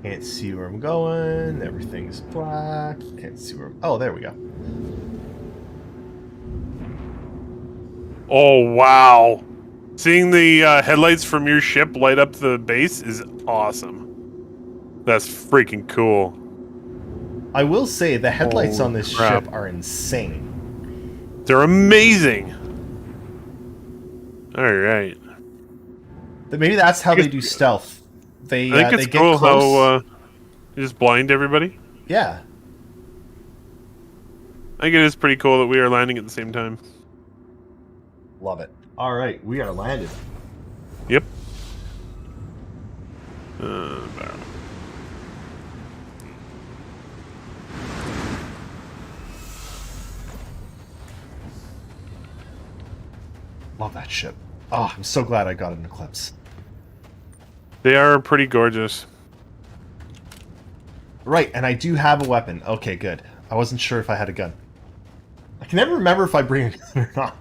Can't see where I'm going. Everything's black. Can't see where... Oh, there we go. Oh, wow. Seeing the headlights from your ship light up the base is awesome. That's freaking cool. I will say the headlights Holy on this crap. ship are insane. They're amazing. All right. Maybe that's how they do stealth. They, I think they it's get cool close. how you just blind everybody. Yeah. I think it is pretty cool that we are landing at the same time. Love it. All right, we are landed. Yep. Love that ship. Oh, I'm so glad I got an Eclipse. They are pretty gorgeous. Right, and I do have a weapon. Okay, good. I wasn't sure if I had a gun. I can never remember if I bring a gun or not.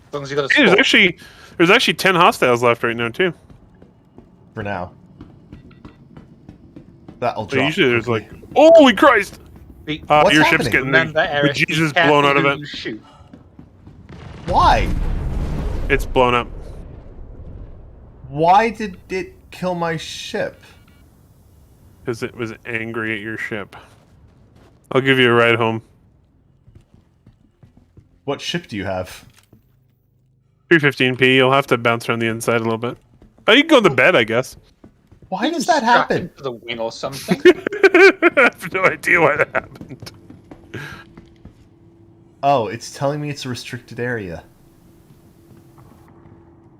As long as you got a Hey, spot. there's actually 10 hostiles left right now too. For now. That'll But drop. usually there's quickly. like, holy Christ! What's Your ship's happening? getting Remember, the Eric, be Jesus careful blown out of who it. you shoot. Why? It's blown up. Why did it kill my ship? Because it was angry at your ship. I'll give you a ride home. What ship do you have? 315p. You'll have to bounce around the inside a little bit. Oh, you can go to bed, I guess. Why does that Strap happen? into the wing or something. I have no idea why that happened. Oh, it's telling me it's a restricted area.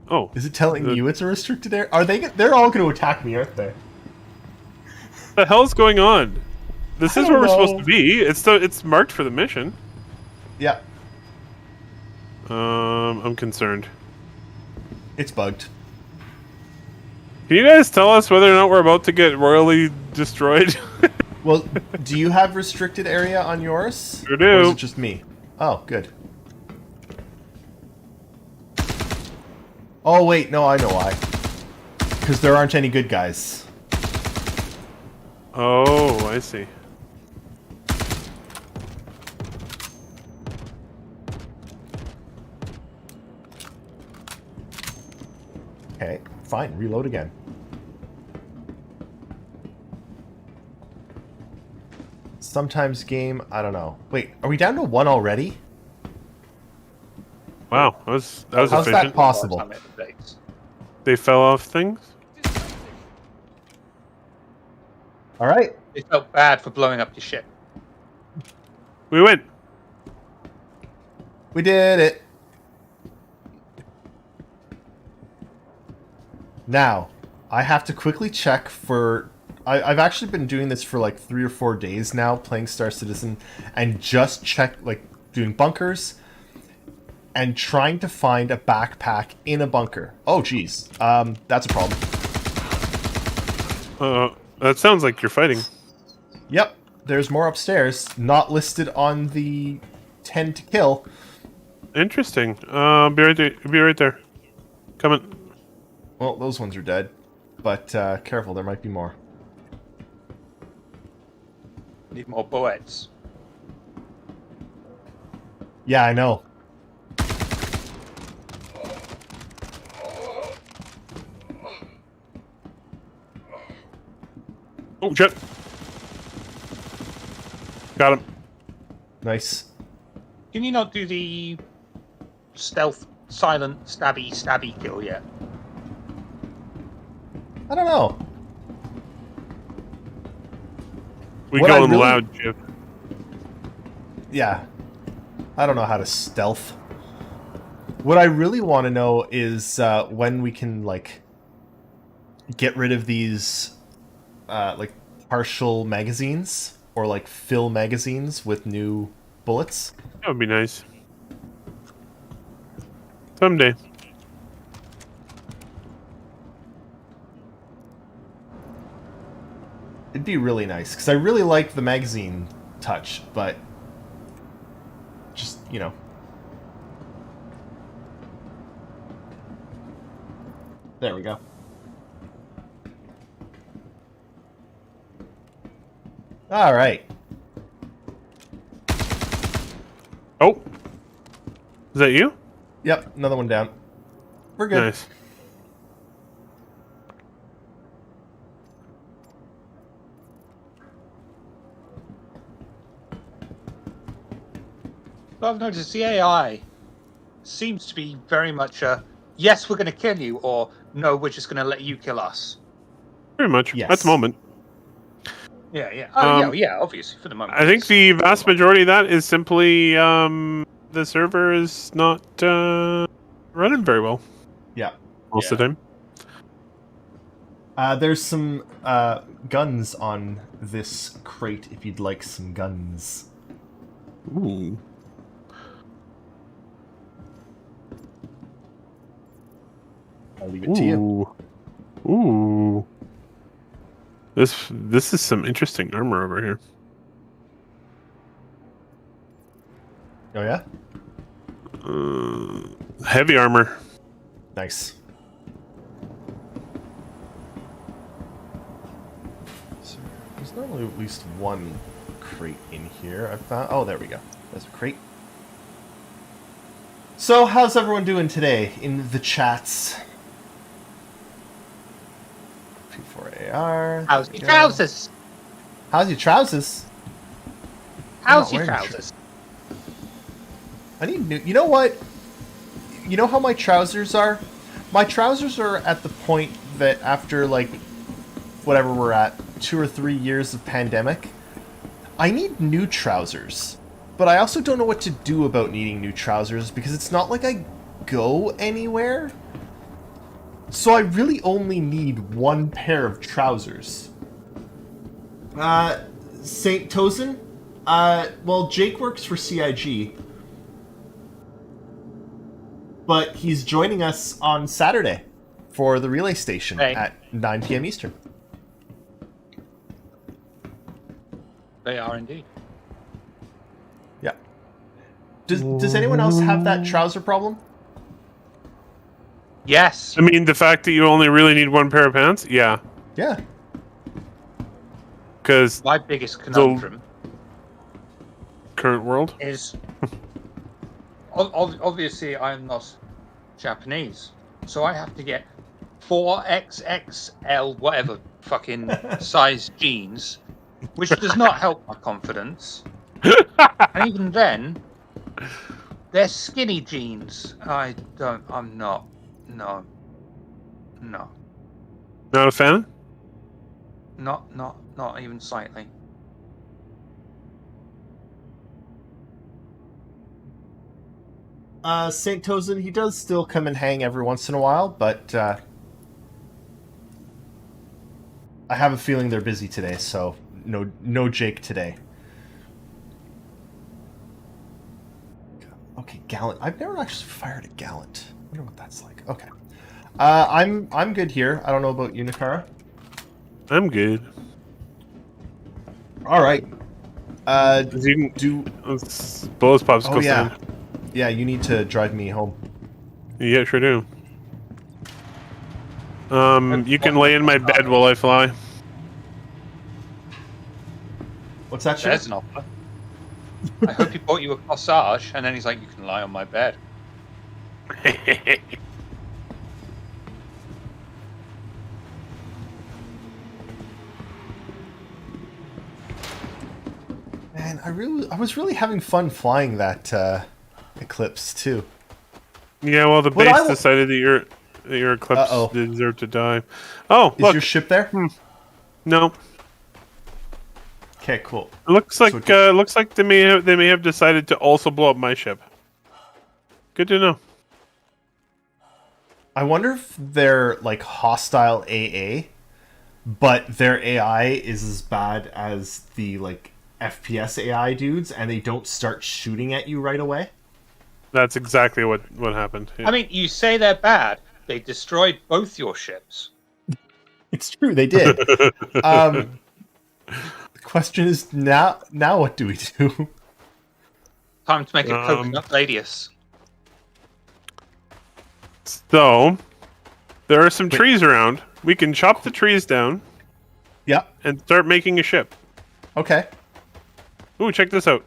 Oh, Is it telling The- you it's a restricted area? Are they? They're all going to attack me, aren't they? what the hell's going on? This I is don't where we're supposed know. to be. It's marked for the mission. Yeah, I'm concerned. it's bugged. Can you guys tell us whether or not we're about to get royally destroyed? Well, do you have restricted area on yours? Sure Or is do. it just me? Oh, good. Oh wait, no, I know why. Because there aren't any good guys. Oh, I see. Okay, fine. Reload again. Sometimes game, I don't know. Wait, are we down to 1 already? Wow, that was How's that efficient. possible? Some mistakes. They fell off things. All right. It felt bad for blowing up your ship. We win. We did it. Now, I have to quickly check for... I've actually been doing this for like 3 or 4 days now, playing Star Citizen, and just check, like, doing bunkers, and trying to find a backpack in a bunker. Oh, geez. That's a problem. That sounds like you're fighting. Yep, there's more upstairs, not listed on the 10 to kill. Interesting. Be right there. Be right there. Coming. Well, those ones are dead, but careful, there might be more. Need more bullets. Yeah, I know. Oh, shit. Got him. Nice. Can you not do the stealth, silent, stabby kill yet? I don't know. We What I going really- loud, Jeff. Yeah. I don't know how to stealth. What I really want to know is when we can, like, get rid of these, like, partial magazines, or, like, fill magazines with new bullets. That would be nice. Someday. It'd be really nice, because I really like the magazine touch, but just, you know. There we go. All right. Oh. Is that you? Yep, another one down. We're good. Nice. But I've noticed the AI seems to be very much a yes, we're going to kill you, or no, we're just going to let you kill us. Very much. Yes. At the moment. Yeah, yeah. Oh, Um, yeah, obviously, for the moment. I think the vast majority of that is simply the server is not running very well Yeah. most of the time. There's some guns on this crate if you'd like some guns. Ooh. I'll leave it to you. Ooh. This is some interesting armor over here. Oh, yeah? Heavy armor. Nice. There's normally at least one crate in here. I found. Oh, there we go. There's a crate. So, how's everyone doing today in the chats? P4AR. How's your trousers? How's your trousers? How's I'm your not wearing trousers? I need new. You know what? You know how my trousers are? My trousers are at the point that after, like, whatever we're at, 2 or 3 years of pandemic, I need new trousers. But I also don't know what to do about needing new trousers because it's not like I go anywhere. So I really only need one pair of trousers. St. Tozen? Well, Jake works for CIG. But he's joining us on Saturday for the relay station at 9 p.m. Eastern. They are indeed. Yeah. Does anyone else have that trouser problem? Yes. I mean, the fact that you only really need one pair of pants? Yeah. Yeah. Because My biggest conundrum current world. is obviously I'm not Japanese, so I have to get 4XXL whatever fucking size jeans, which does not help my confidence. And even then, they're skinny jeans. I'm not. No. Not a fan? Not even slightly. St. Tozen, he does still come and hang every once in a while, but I have a feeling they're busy today, so no Jake today. Okay, Gallant. I've never actually fired a Gallant. I wonder what that's like. Okay. I'm good here. I don't know about you, Nakara. I'm good. All right. You can Do blow his popsicle oh yeah, stand. yeah. You need to drive me home. Yeah, sure do. You can lay in my bed while I fly. What's that? There's an offer. I hope he bought you a corsage, and then he's like, "You can lie on my bed." Man, I was really having fun flying that Eclipse too. Yeah, well, the But base I w- decided that your Eclipse Uh-oh. deserved to die. Oh, Is look. your ship there? No. Okay, cool. It looks like So looks like they may have decided to also blow up my ship. Good to know. I wonder if they're like hostile AA, but their AI is as bad as the like FPS AI dudes, and they don't start shooting at you right away. That's exactly what happened. Yeah. I mean, you say they're bad. They destroyed both your ships. It's true, they did. The question is now what do we do? Time to make a coconut radius. So, there are some trees around. We can chop the trees down Yeah. and start making a ship. Okay. Ooh, check this out.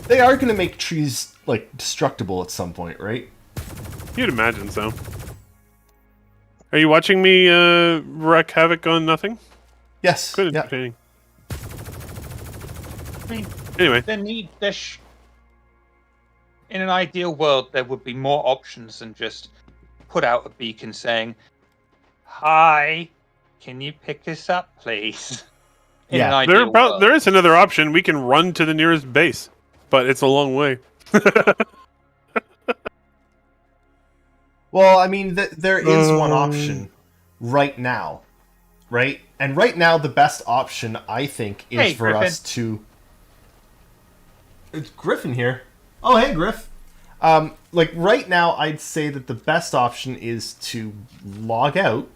They are going to make trees like destructible at some point, right? You'd imagine so. Are you watching me wreak havoc on nothing? Yes. Quite Yeah. entertaining. I mean, Anyway, in an ideal world, there would be more options than just put out a beacon saying, "Hi, can you pick us up, please?" In Yeah. an ideal world. there is another option. We can run to the nearest base, but it's a long way. Well, I mean, there is one option right now, right? And right now, the best option, I think, is Hey, for Griffin. us to... It's Griffin here. Oh, hey, Griff. Like, right now, I'd say that the best option is to log out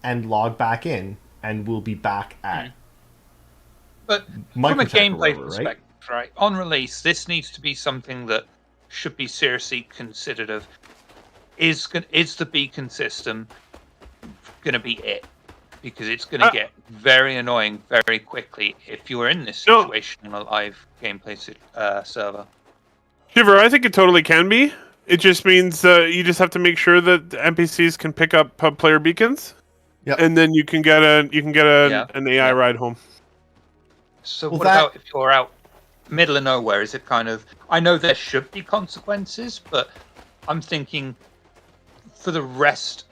and log back in, and we'll be back at... But from a Microtech or gameplay whatever, right? perspective, right? On release, this needs to be something that should be seriously considered of is the beacon system going to be it? Because it's going to get very annoying very quickly if you're in this situation in a live gameplay server. Shiver, I think it totally can be. It just means you just have to make sure that the NPCs can pick up player beacons, and then you can get an AI ride home. So what about if you're out middle of nowhere? Is it kind of? I know there should be consequences, but I'm thinking for the rest,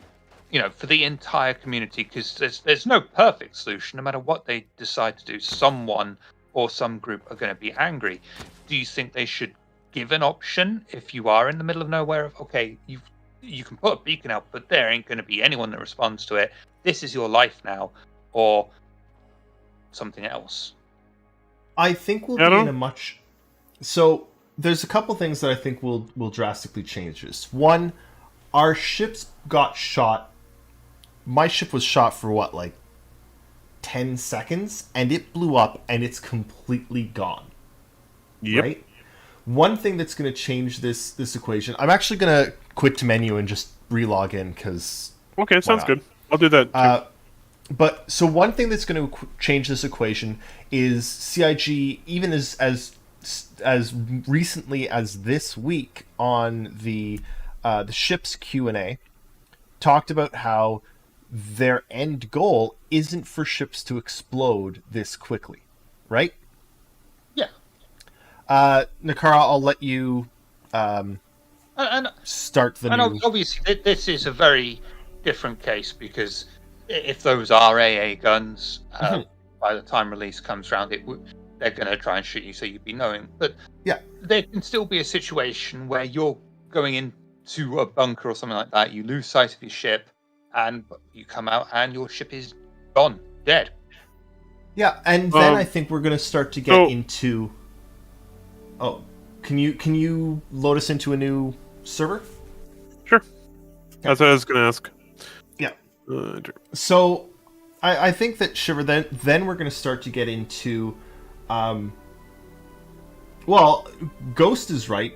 for the entire community, because there's no perfect solution. No matter what they decide to do, someone or some group are going to be angry. Do you think they should give an option if you are in the middle of nowhere of, okay, you can put a beacon out, but there ain't going to be anyone that responds to it. This is your life now, or something else? I think we'll be in a much... So, there's a couple things that I think will drastically change this. One, our ships got shot. My ship was shot for what, like 10 seconds? And it blew up, and it's completely gone. Yep. Right? One thing that's going to change this equation... I'm actually going to quit to menu and just re-log in, because... Okay, sounds good. I'll do that too. But so one thing that's going to change this equation is CIG, even as recently as this week on the ship's Q&A, talked about how their end goal isn't for ships to explode this quickly, right? Yeah. Nakara, I'll let you start the new... Obviously, this is a very different case, because if those are AA guns, by the time release comes around, they're going to try and shoot you, so you'd be knowing. But there can still be a situation where you're going into a bunker or something like that, you lose sight of your ship, and you come out and your ship is gone, dead. Yeah, and then I think we're going to start to get into... Oh, can you load us into a new server? Sure. That's what I was going to ask. Yeah. So, I think that, Shiver, then we're going to start to get into... well, Ghost is right.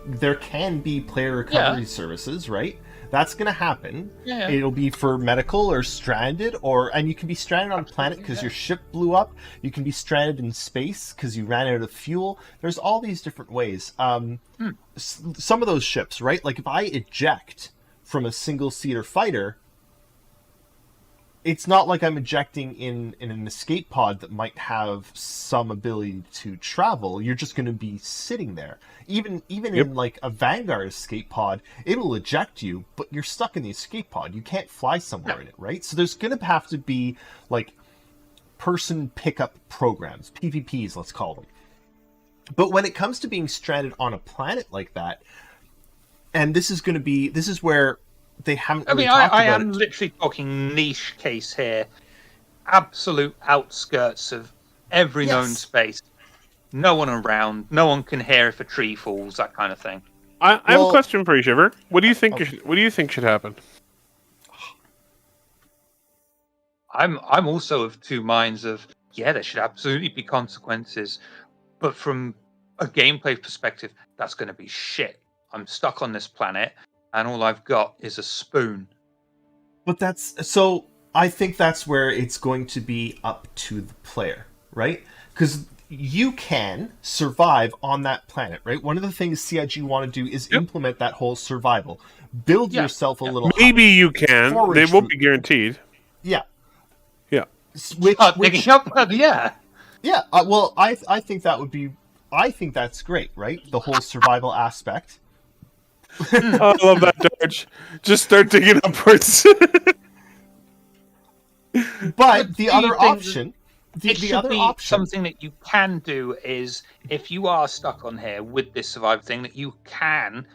There can be player recovery services, right? That's going to happen. Yeah. It'll be for medical or stranded, and you can be stranded on a planet because your ship blew up. You can be stranded in space because you ran out of fuel. There's all these different ways. Some of those ships, right? Like if I eject from a single-seater fighter, it's not like I'm ejecting in an escape pod that might have some ability to travel. You're just going to be sitting there. Even in like a Vanguard escape pod, it'll eject you, but you're stuck in the escape pod. You can't fly somewhere in it, right? So there's going to have to be like person pickup programs, PPPs, let's call them. But when it comes to being stranded on a planet like that, and this is where they haven't really talked about it. I am literally talking niche case here. Absolute outskirts of every known space. No one around. No one can hear if a tree falls. That kind of thing. I have a question for you, Shiver. What do you think? What do you think should happen? I'm also of two minds. Of there should absolutely be consequences, but from a gameplay perspective, that's going to be shit. I'm stuck on this planet, and all I've got is a spoon. But I think that's where it's going to be up to the player, right? Because you can survive on that planet, right? One of the things CIG want to do is implement that whole survival. Build yourself a little... Maybe you can. They won't be guaranteed. Yeah. Yeah. Yeah, well, I think that would be... I think that's great, right? The whole survival aspect. I love that, George. Just start digging upwards. But the other option... The other option, something that you can do is, if you are stuck on here with this survival thing, that you can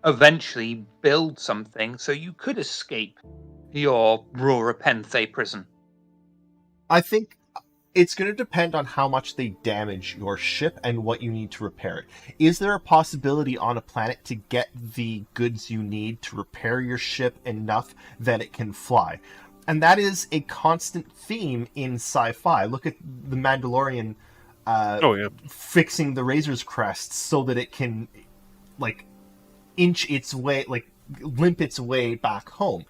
eventually build something so you could escape your Rura Penthe prison. I think it's going to depend on how much they damage your ship and what you need to repair it. Is there a possibility on a planet to get the goods you need to repair your ship enough that it can fly? And that is a constant theme in sci-fi. Look at the Mandalorian fixing the Razor's crest so that it can, like, inch its way, like, limp its way back home.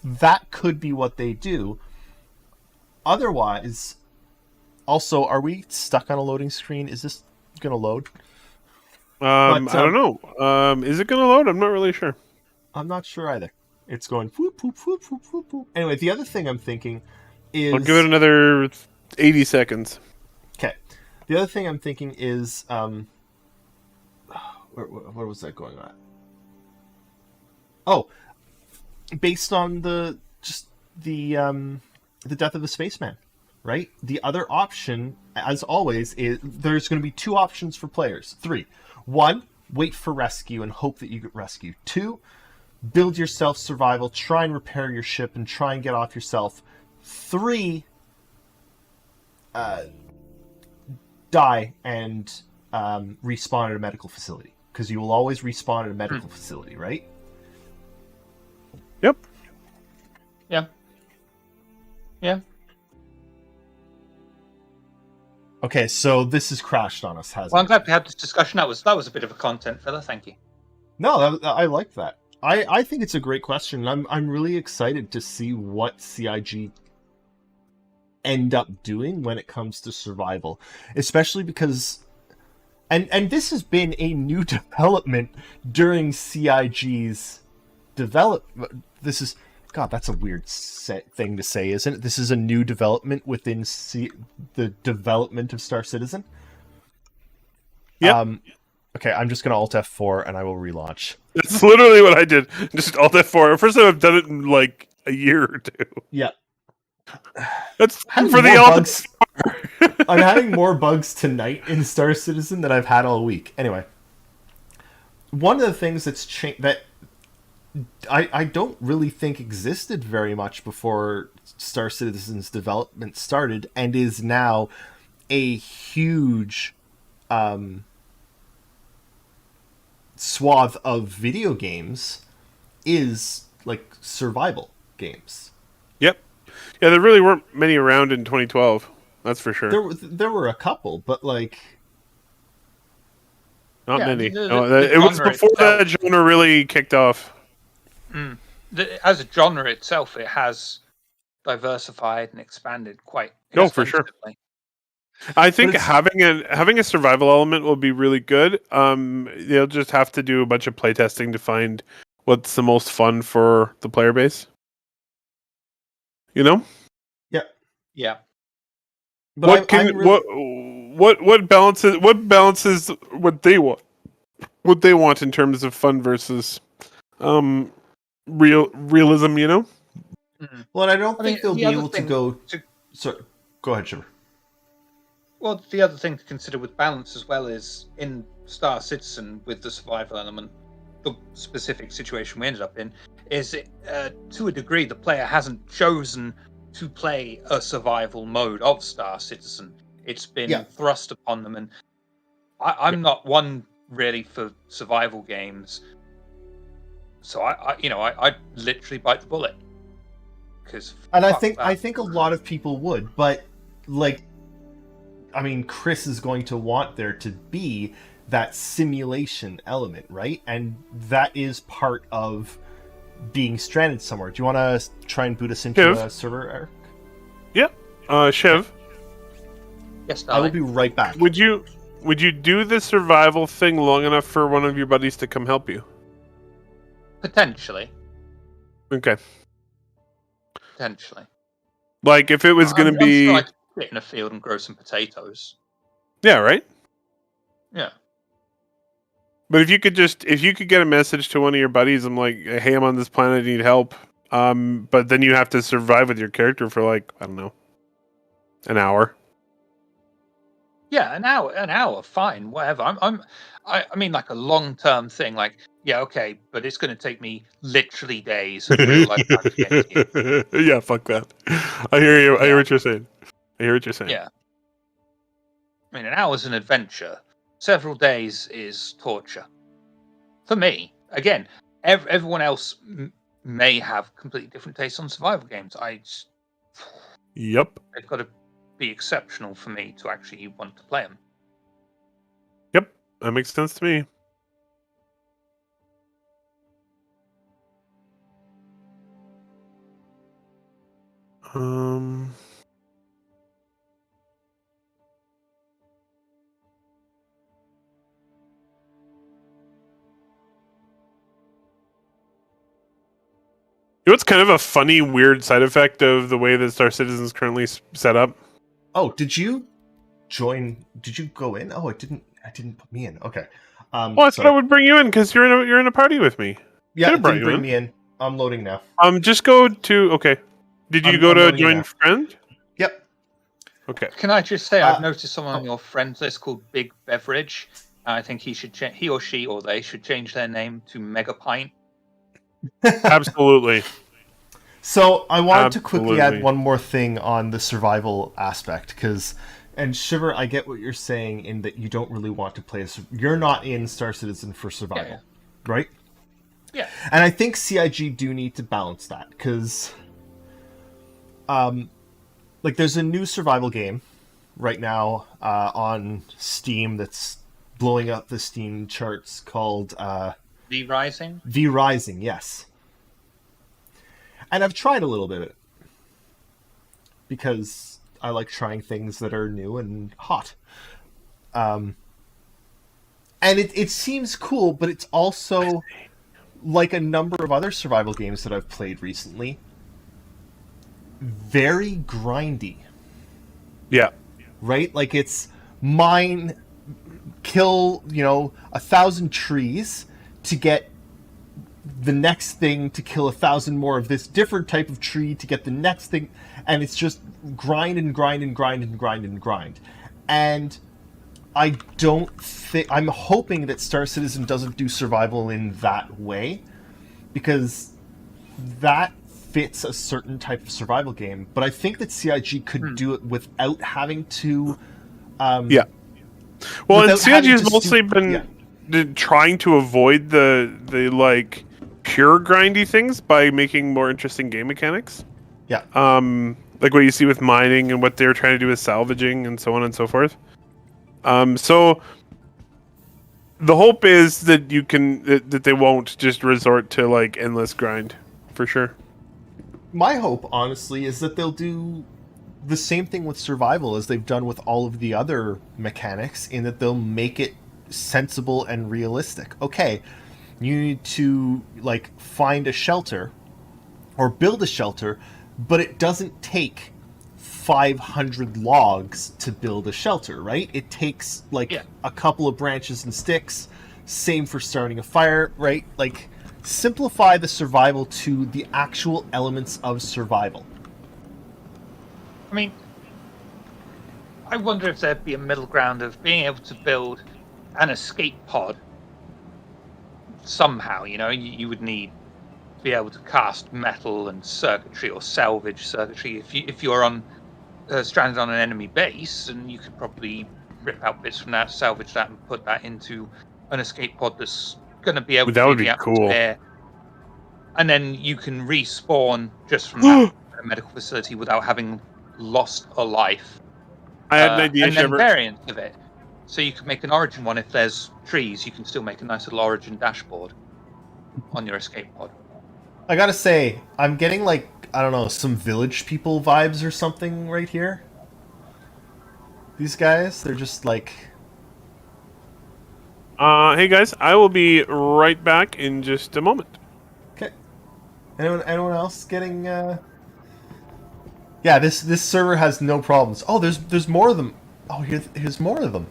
That could be what they do. Otherwise, also, are we stuck on a loading screen? Is this going to load? I don't know. Is it going to load? I'm not really sure. I'm not sure either. It's going whoop, whoop, whoop, whoop, whoop, whoop. Anyway, the other thing I'm thinking is... I'll give it another 80 seconds. Okay. The other thing I'm thinking is... where was that going at? Oh, based on the death of the spaceman, right? The other option, as always, is there's going to be two options for players. 3. 1, wait for rescue and hope that you get rescued. 2, build yourself survival, try and repair your ship and try and get off yourself. 3, die and respawn at a medical facility. Because you will always respawn at a medical facility, right? Yep. Yeah. Yeah. Okay, so this has crashed on us, hasn't Well, I'm it? glad we had this discussion. That was a bit of a content filler. Thank you. No, I like that. I think it's a great question. I'm really excited to see what CIG end up doing when it comes to survival, especially because, and this has been a new development during CIG's development. This is, God, that's a weird thing to say, isn't it? This is a new development within the development of Star Citizen. Yep. Okay, I'm just going to Alt F4 and I will relaunch. That's literally what I did. Just Alt F4. First time I've done it in like a year or two. Yeah. That's Having for the more Alt bugs. I'm having more bugs tonight in Star Citizen than I've had all week. Anyway, one of the things that's changed that I don't really think existed very much before Star Citizen's development started and is now a huge swath of video games is like survival games. Yep. Yeah, there really weren't many around in 2012. That's for sure. There were a couple, but like Not Yeah, many. the No, it was genre before itself. that genre really kicked off. As a genre itself, it has diversified and expanded quite Oh, for sure. extensively. I think it's- having a survival element will be really good. You'll just have to do a bunch of playtesting to find what's the most fun for the player base. You know? Yeah. but what balances what they want in terms of fun versus realism, you know? Well, and I don't I think mean, they'll the be other able to thing go. to- Sorry, go ahead, Shiver. Well, the other thing to consider with balance as well is in Star Citizen with the survival element, the specific situation we ended up in, is it, to a degree the player hasn't chosen to play a survival mode of Star Citizen. It's been thrust upon them, and I'm not one really for survival games, so I literally bite the bullet because. And I think a lot of people would, but like, I mean, Chris is going to want there to be that simulation element, right? And that is part of being stranded somewhere. Do you want to try and boot us into a server, Eric? Yeah. Shiv, Yes, I will darling. be right back. would you do the survival thing long enough for one of your buddies to come help you? Potentially. Okay. Like if it was going to be I'm sure I could sit in a field and grow some potatoes. Yeah, right? Yeah. But if you could get a message to one of your buddies, I'm like, hey, I'm on this planet, I need help. But then you have to survive with your character for like, I don't know, an hour. Yeah, an hour, fine, whatever. I mean, like a long-term thing. Like, yeah, okay, but it's going to take me literally days of real life time to get to you. Yeah, fuck that. I hear you. I hear what you're saying. Yeah. I mean, an hour's an adventure. Several days is torture. For me, again, everyone else may have completely different tastes on survival games. Yep. They've got to be exceptional for me to actually want to play them. Yep. That makes sense to me. Um. You know what's kind of a funny, weird side effect of the way that Star Citizen is currently set up? Oh, did you join? Did you go in? Oh, I didn't. I didn't put me in. Okay. Well, I thought Sorry. I would bring you in because you're in a party with me. Yeah, Could've it brought didn't you bring in. me in. I'm loading now. Just go to okay. Did you I'm go to loading it join now. friend? Yep. Okay. Can I just say, I've Uh, noticed someone on your friends list called Big Beverage. I think he or she or they should change their name to Mega Pint. Absolutely. So I wanted to quickly add Absolutely. one more thing on the survival aspect, because, and Shiver, I get what you're saying in that you don't really want to play. You're not in Star Citizen for survival, right? Yeah. And I think CIG do need to balance that, because, like, there's a new survival game right now on Steam that's blowing up the Steam charts called V Rising. V Rising, yes. And I've tried a little bit of it because I like trying things that are new and hot. And it seems cool, but it's also like a number of other survival games that I've played recently, very grindy, Yeah. right? Like it's mine, kill, 1,000 trees to get the next thing, to kill 1,000 more of this different type of tree to get the next thing, and it's just grind and grind and grind and grind and grind. And I don't think, I'm hoping that Star Citizen doesn't do survival in that way, because that fits a certain type of survival game. But I think that CIG could do it without having to. Yeah. Well, and without CIG having has to mostly stu- been trying to avoid the like pure grindy things by making more interesting game mechanics. Yeah. Like what you see with mining and what they're trying to do with salvaging and so on and so forth. So the hope is that you can that they won't just resort to like endless grind, for sure. My hope, honestly, is that they'll do the same thing with survival as they've done with all of the other mechanics, in that they'll make it sensible and realistic. Okay, you need to like find a shelter or build a shelter, but it doesn't take 500 logs to build a shelter, right? It takes like a couple of branches and sticks. Same for starting a fire, right? Like, simplify the survival to the actual elements of survival. I mean, I wonder if there'd be a middle ground of being able to build an escape pod somehow. You would need to be able to cast metal and circuitry or salvage circuitry if you're on stranded on an enemy base, and you could probably rip out bits from that, salvage that, and put that into an escape pod that's going to be able That to would be be cool. and then you can respawn just from that medical facility without having lost a life. I had an idea, and then Shepard. variants of it. So you can make an origin one. If there's trees, you can still make a nice little origin dashboard on your escape pod. I gotta say, I'm getting like, I don't know, some Village People vibes or something right here. These guys, they're just like... Hey guys, I will be right back in just a moment. Okay. Anyone else getting... Yeah, this server has no problems. Oh, there's more of them. Oh, here's more of them.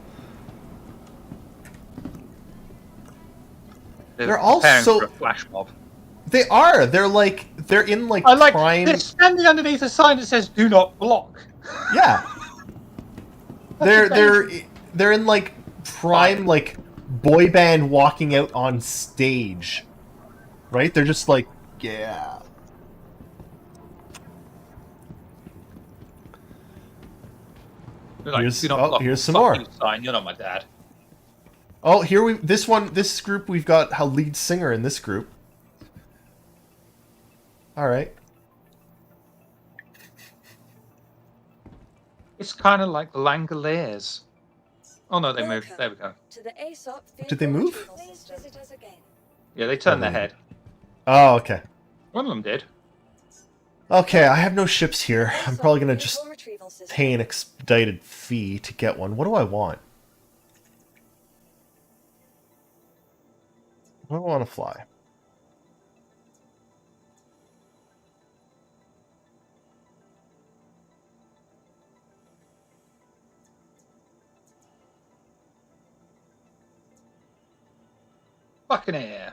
They're all preparing so... for a flash mob. They are. They're in like I like prime... they're standing underneath a sign that says "Do not block." Yeah. They're in like prime like boy band walking out on stage. Right? They're just like, yeah. They're like, Here's- "Do not oh, block." here's some Fuck more. you, sign. You're not my dad. Oh, here this group we've got a lead singer in this group. All right. It's kind of like the Langoliers. Oh no, they moved. There we go. To the Aesop Did they move? Please visit us again. Yeah, they turned their head. Oh, okay. One of them did. Okay, I have no ships here. I'm probably gonna just Vehicle retrieval system. pay an expedited fee to get one. What do I want? What do I want to fly? Buccaneer.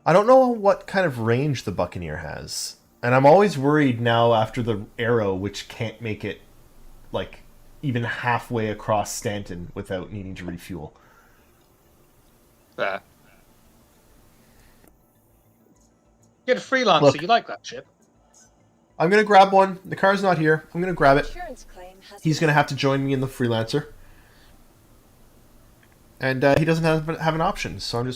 I don't know what kind of range the Buccaneer has. And I'm always worried now after the Arrow, which can't make it, like, even halfway across Stanton without needing to refuel. There. Get a freelancer. Look. You like that ship? I'm gonna grab one. The car's not here. I'm gonna grab it. Insurance claim has He's been gonna have to join me in the Freelancer. And he doesn't have an option, so I'm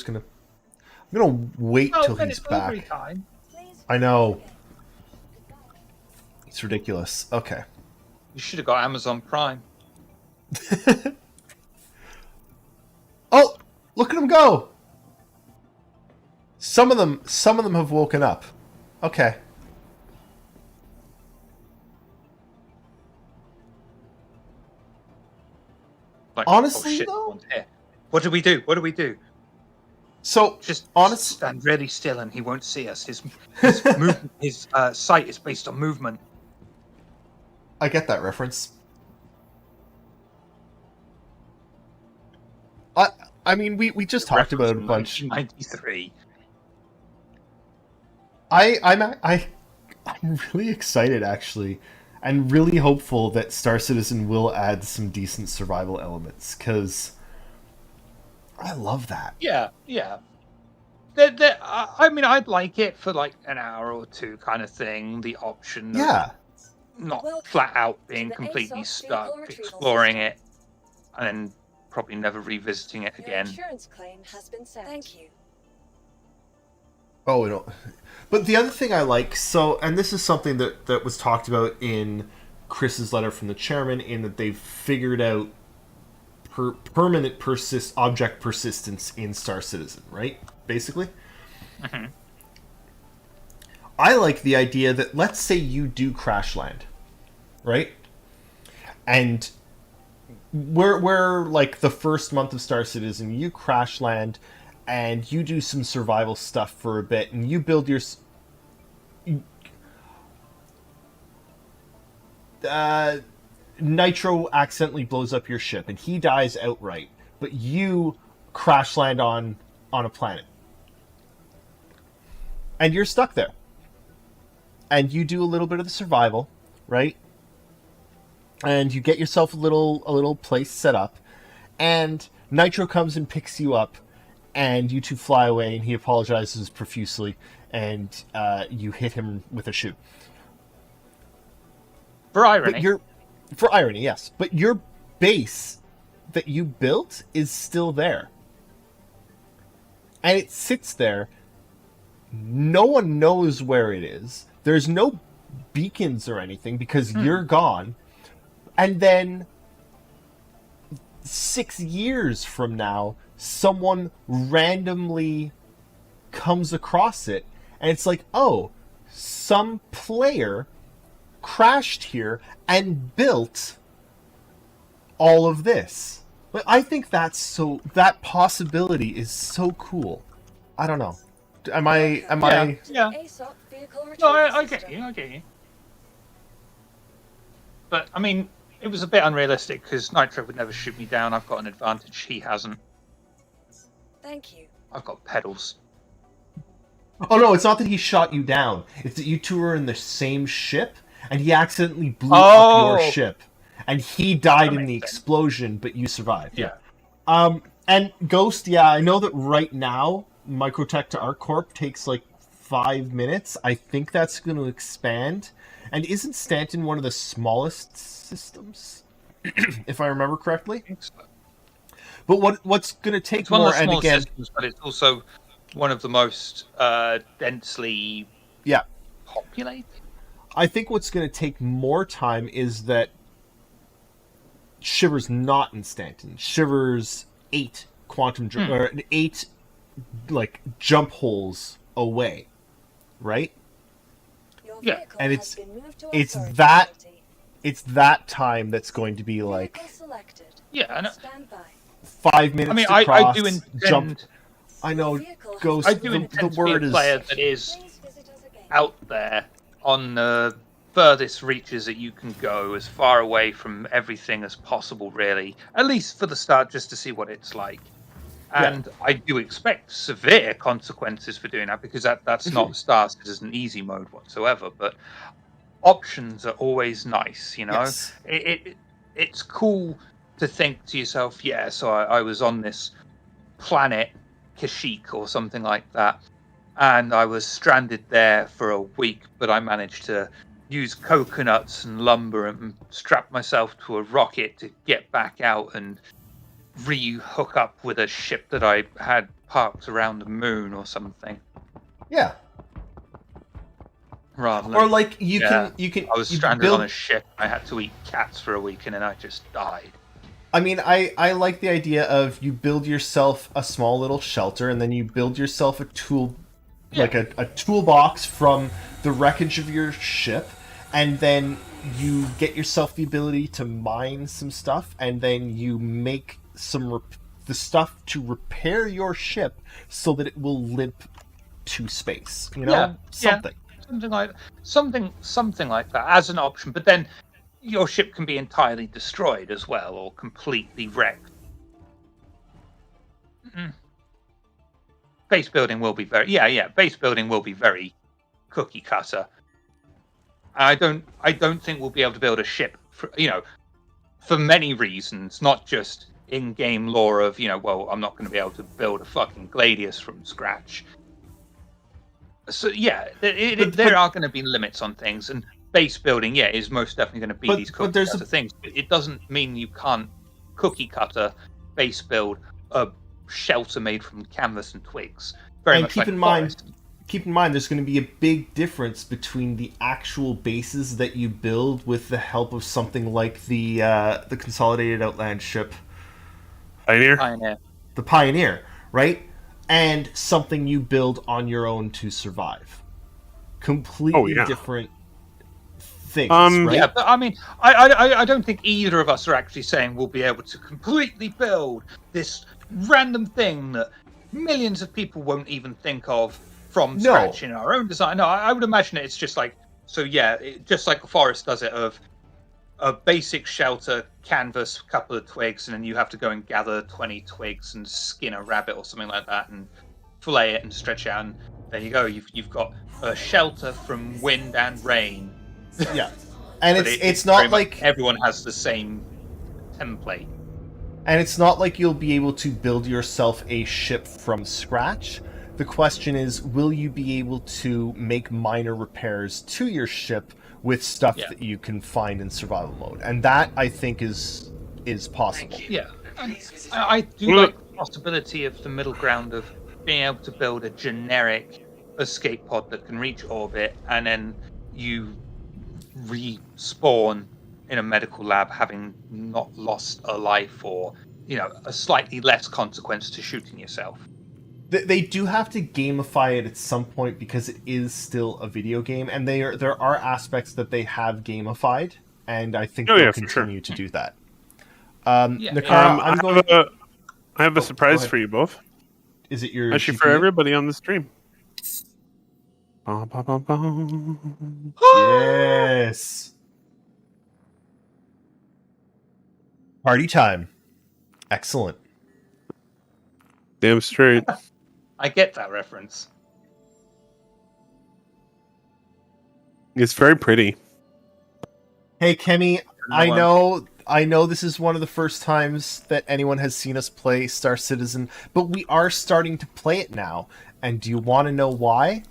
gonna wait till then he's it's delivery back. time. Please I know. again. It's ridiculous. Okay. You should have got Amazon Prime. Oh, look at them go. Some of them have woken up. Okay. Like, Honestly, oh shit, though? one's here. What do we do? What do we do? So, Just honest, stand really still and he won't see us. His movement, his sight is based on movement. I get that reference. I mean, we just talked about it a bunch. 1993. I'm really excited actually, and really hopeful that Star Citizen will add some decent survival elements because I love that. Yeah, yeah. I mean, I'd like it for like an hour or two kind of thing. The option of Yeah, not Welcome flat out to being the completely ASOS stuck, vehicle retrieval exploring system. it, and then probably never revisiting it Your again. insurance claim has been sent. Thank you. Oh, we don't. But the other thing I like, and this is something that was talked about in Chris's letter from the chairman, in that they've figured out permanent object persistence in Star Citizen, right? Basically. Mhm. I like the idea that, let's say you do crash land, right? And we're like the first month of Star Citizen, you crash land and you do some survival stuff for a bit, and you build your Nitro accidentally blows up your ship and he dies outright, but you crash land on a planet and you're stuck there, and you do a little bit of the survival, right? And you get yourself a little place set up, and Nitro comes and picks you up, and you two fly away, and he apologizes profusely, and you hit him with a shoe. For irony. But for irony, yes. But your base that you built is still there. And it sits there. No one knows where it is. There's no beacons or anything because you're gone. And then 6 years from now, someone randomly comes across it, and it's like, oh, some player crashed here and built all of this. But I think that possibility is so cool. I don't know. Am I Yeah. ASOS vehicle retrieval No, I get system. you. I get you. But I mean, it was a bit unrealistic because Nitro would never shoot me down. I've got an advantage. He hasn't. Thank you. I've got pedals. Oh no, it's not that he shot you down. It's that you two are in the same ship and he accidentally blew up your ship. And he died That in the makes sense. explosion, but you survived. Yeah. And Ghost, yeah, I know that right now Microtech to ArcCorp takes like 5 minutes. I think that's going to expand. And isn't Stanton one of the smallest systems, if I remember correctly? I think so. But what's going to take It's one more, of the and small again, systems, but it's also one of the most densely yeah, populated. I think what's going to take more time is that Shiver's not in Stanton. Shiver's 8 or 8 like jump holes away, right? Yeah. vehicle And has been moved to it's authority that- facility. It's that time that's going to be like Vehicle selected. Yeah, I know. Stand by. 5 minutes I mean, to I cross, do intend. jump. I know, Vehicle has Ghost, I been do the intend to be a word is... player that is Please visit us again. out there on the furthest reaches that you can go, as far away from everything as possible, really. At least for the start, just to see what it's like. And I do expect severe consequences for doing that, because that's not started as an easy mode whatsoever. But options are always nice, you know? Yes. It's cool to think to yourself, yeah, so I was on this planet, Kashyyyk or something like that, and I was stranded there for a week, but I managed to use coconuts and lumber and strap myself to a rocket to get back out and re-hook up with a ship that I had parked around the moon or something. Yeah. Rather Or than, like you yeah, can I was you stranded build... on a ship. I had to eat cats for a week, and then I just died. I mean, I like the idea of you build yourself a small little shelter, and then you build yourself a tool, like a toolbox from the wreckage of your ship, and then you get yourself the ability to mine some stuff, and then you make some the stuff to repair your ship so that it will limp to space. You know, Yeah, something. Something like that as an option. But then your ship can be entirely destroyed as well, or completely wrecked. Base building will be base building will be very cookie cutter. I don't think we'll be able to build a ship for many reasons, not just in-game lore of, well, I'm not going to be able to build a fucking Gladius from scratch. So yeah, there are going to be limits on things, and base building, is most definitely going to be these cookie cutter things. But it doesn't mean you can't cookie cutter base build a shelter made from canvas and twigs. Very much keep like in forest. mind, there's going to be a big difference between the actual bases that you build with the help of something like the Consolidated Outland ship, Pioneer. the Pioneer, right? And something you build on your own to survive. Completely different things, right? Yeah, but I mean, I don't think either of us are actually saying we'll be able to completely build this random thing that millions of people won't even think of from scratch in our own design. No, I would imagine it's just like, just like the forest does it, of a basic shelter, canvas, couple of twigs, and then you have to go and gather 20 twigs and skin a rabbit or something like that and fillet it and stretch it out, and there you go. You've got a shelter from wind and rain. Yeah. And But it's not like everyone has the same template. And it's not like you'll be able to build yourself a ship from scratch. The question is, will you be able to make minor repairs to your ship with stuff that you can find in survival mode? And that, I think, is possible. Yeah. I do like the possibility of the middle ground of being able to build a generic escape pod that can reach orbit, and then you respawn in a medical lab having not lost a life, or a slightly less consequence to shooting yourself. They do have to gamify it at some point because it is still a video game, and there are aspects that they have gamified, and I think they'll continue to do that. Nakara, I have a surprise for you both. Is it your actually GPU? for everybody on the stream? Yes. Party time. Excellent. Damn straight. I get that reference. It's very pretty. Hey, Kemi, I know this is one of the first times that anyone has seen us play Star Citizen, but we are starting to play it now. And do you want to know why?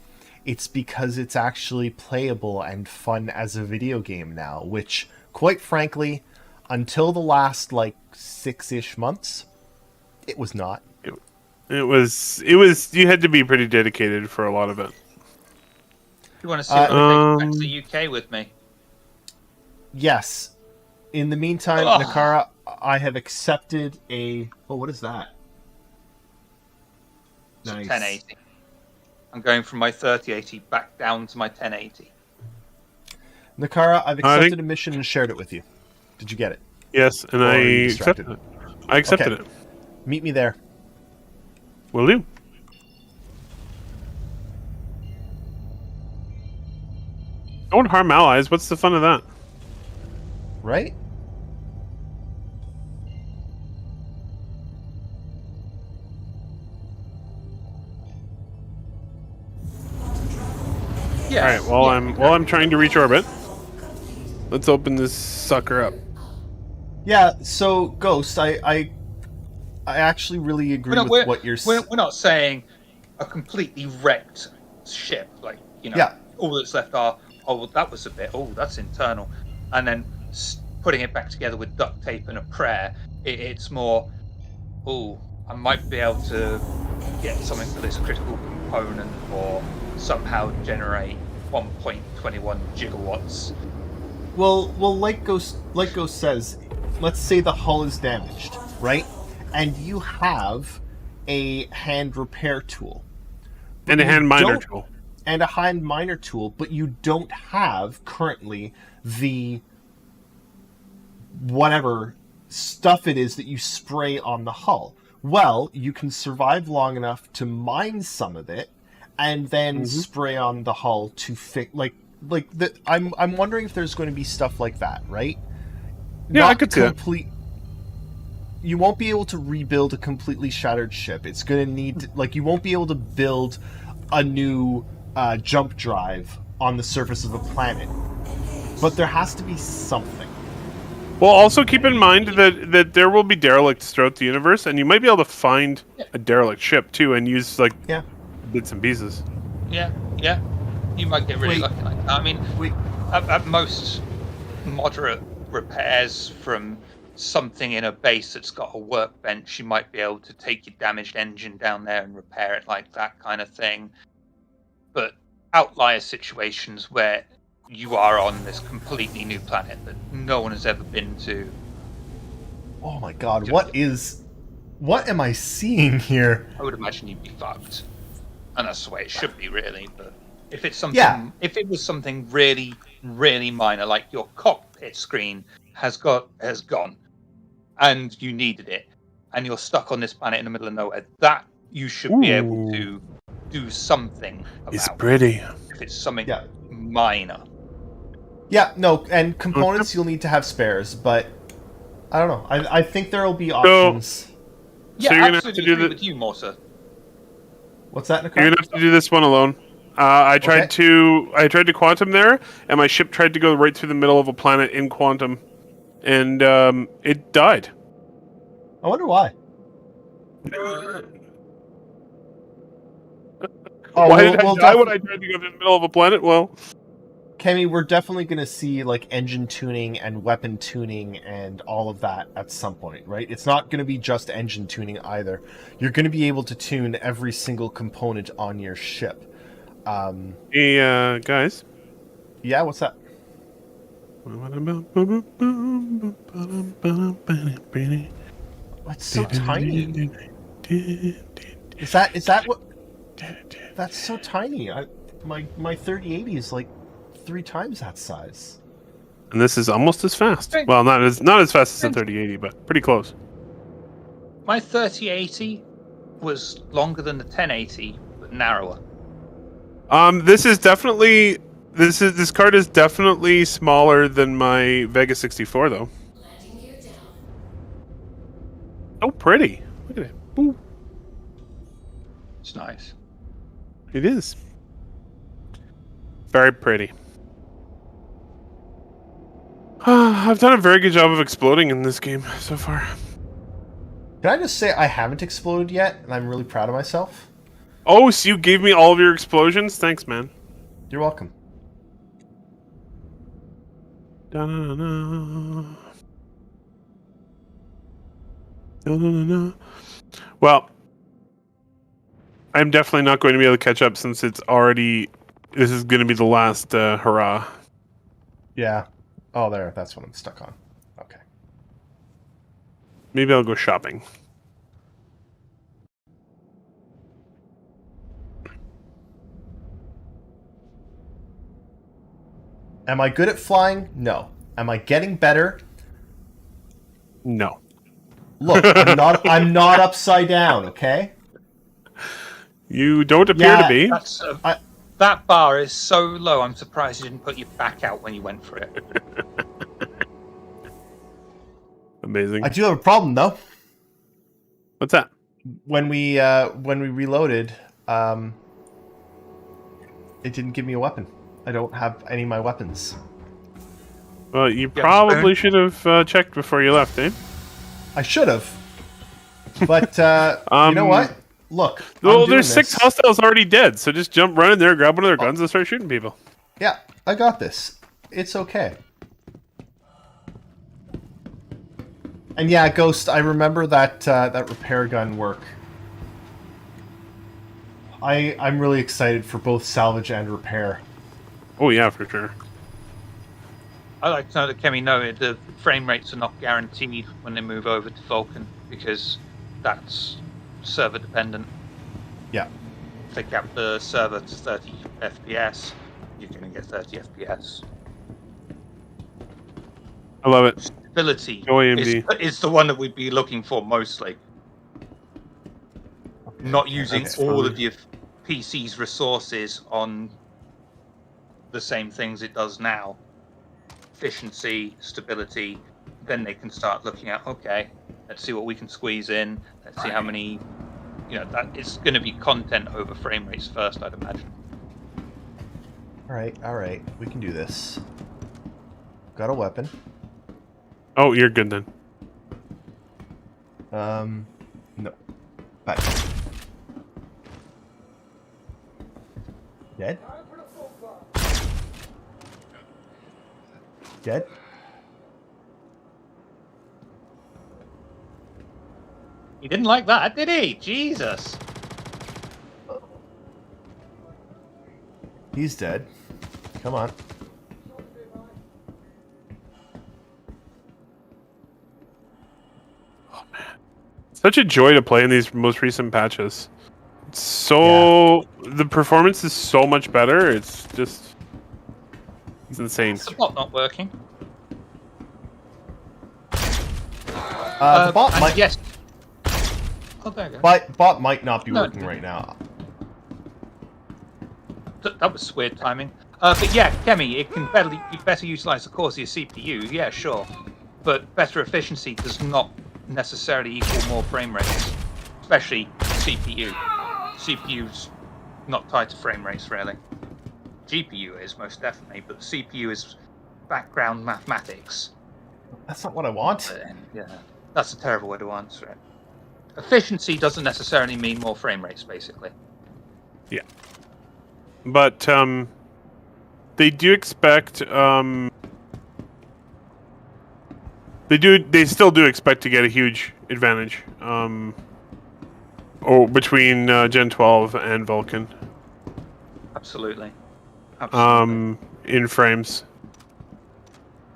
It's because it's actually playable and fun as a video game now, which, quite frankly, until the last, 6-ish months, it was not. It was. You had to be pretty dedicated for a lot of it. You want to see what I'm taking back to the UK with me? Yes. In the meantime, Nakara, I have accepted a... Oh, what is that? It's Nice. 1080. I'm going from my 3080 back down to my 1080. Nakara, I've I accepted think- a mission and shared it with you. Did you get it? Yes, and Or I are you accepted distracted? it. I accepted Okay. it. Meet me there. Will do. Don't harm allies. What's the fun of that? Right? Yeah. All right. While I'm trying to reach orbit, let's open this sucker up. Yeah, so Ghost, I actually really agree with what you're saying. We're not saying a completely wrecked ship, like, you know, Yeah. all that's left are, oh, well, that was a bit, oh, that's internal. And then putting it back together with duct tape and a prayer, it's more, oh, I might be able to get something for this critical component or somehow generate 1.21 gigawatts. Well, like Ghost says, let's say the hull is damaged, right? And you have a hand repair tool. And a You hand miner don't- tool. And a hand miner tool, but you don't have currently the whatever stuff it is that you spray on the hull. Well, you can survive long enough to mine some of it and then spray on the hull to fix I'm wondering if there's going to be stuff like that, right? Yeah, I could see that. You won't be able to rebuild a completely shattered ship. It's going to need you won't be able to build a new jump drive on the surface of a planet. But there has to be something. Well, also keep in mind that there will be derelicts throughout the universe, and you might be able to find a derelict ship too, and use Yeah. bits and pieces. Yeah, yeah. You might get really Wait. lucky like that. I mean, Wait. at most, moderate repairs from something in a base that's got a workbench, you might be able to take your damaged engine down there and repair it, like that kind of thing. But outlier situations where you are on this completely new planet that no one has ever been to. Oh my god, what am I seeing here? I would imagine you'd be fucked, and that's the way it should be, really. But if it's something, Yeah. if it was something really, really minor, like your cockpit screen has gone, and you needed it, and you're stuck on this planet in the middle of nowhere, that you should be able Ooh. to do something about. It's pretty. If it's something Yeah. minor. Yeah, no, and components you'll need to have spares, but I don't know. I think there'll be options. Yeah, you're gonna have to absolutely do agree the- with you, Morsa. What's that, You're Nicole? gonna have to do this one alone. I tried Okay. to quantum there, and my ship tried to go right through the middle of a planet in quantum, and it died. I wonder why. Oh, Why we'll- did I we'll die def- when I tried to go through the middle of a planet? Well, Kemi, we're definitely going to see engine tuning and weapon tuning and all of that at some point, right? It's not going to be just engine tuning either. You're going to be able to tune every single component on your ship. hey guys. Yeah, what's that? It's so tiny. Is that what? That's so tiny. My 3080 is 3 times that size. And this is almost as fast. Right. Well, not as fast as the 3080, but pretty close. My 3080 was longer than the 1080, but narrower. This card is definitely smaller than my Vega 64 though. Oh, pretty. Look at it. Ooh, It's nice. it is. Very pretty. I've done a very good job of exploding in this game so far. Can I just say I haven't exploded yet, and I'm really proud of myself? Oh, so you gave me all of your explosions? Thanks, man. You're welcome. Da-na-na-na. Da-na-na-na. Well, I'm definitely not going to be able to catch up since it's already. This is going to be the last hurrah. Yeah. Oh, there. That's what I'm stuck on. Okay. Maybe I'll go shopping. Am I good at flying? No. Am I getting better? No. Look, I'm not upside down, okay? You don't appear to Yeah, be. That's I- that bar is so low. I'm surprised you didn't put your back out when you went for it. Amazing. I do have a problem though. What's that? When we reloaded, it didn't give me a weapon. I don't have any of my weapons. Well, you Yeah, probably should have checked before you left, eh? I should have. But you know what? Look. Well, I'm doing there's 6 this. hostiles already dead, so just jump right in there, grab one of their guns, and start shooting people. Yeah, I got this. It's okay. And yeah, Ghost, I remember that that repair gun work. I'm really excited for both salvage and repair. Oh yeah, for sure. I like to know that Kemi noted the frame rates are not guaranteed when they move over to Vulcan because that's server dependent. Yeah. If they cap the server to 30 FPS, you're going to get 30 FPS. I love it. Stability Go AMD. is the one that we'd be looking for mostly. Not using That's all fine. of your PC's resources on the same things it does now. Efficiency, stability, then they can start looking at, okay, let's see what we can squeeze in, let's see how many, that it's going to be content over frame rates first, I'd imagine. All right. We can do this. Got a weapon. Oh, you're good then. No. Back. Dead? Dead? He didn't like that, did he? Jesus. He's dead. Come on. Such a joy to play in these most recent patches. So the performance is so much better. It's insane. It's not working. The bot and might. yes. Oh, there you go. Bot might not be No, working right now. That was weird timing. But yeah, Kemi, it can better utilize the core of your CPU. Yeah, sure, but better efficiency does not necessarily equal more frame rates, especially CPU. CPU's not tied to frame rates really. GPU is most definitely, but the CPU is background mathematics. That's not what I want. Yeah, that's a terrible way to answer it. Efficiency doesn't necessarily mean more frame rates, basically. Yeah. But they do expect they still do expect to get a huge advantage between Gen 12 and Vulcan Absolutely. in frames.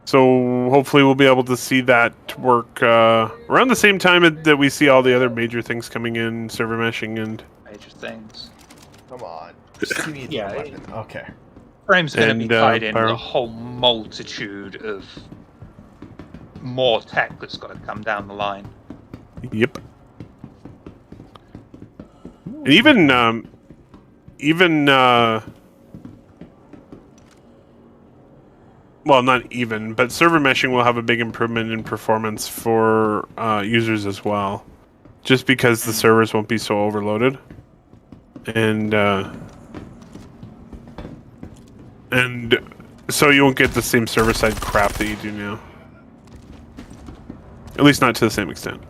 So hopefully we'll be able to see that work around the same time that we see all the other major things coming in, server meshing and Major things. Come on. Just give me the Yeah, weapon. Okay. Frame's going to be And, tied in with Pyro. a whole multitude of more tech that's got to come down the line. Yep. And even well, not even, but server meshing will have a big improvement in performance for users as well, just because the servers won't be so overloaded, and so you won't get the same server-side crap that you do now. At least not to the same extent.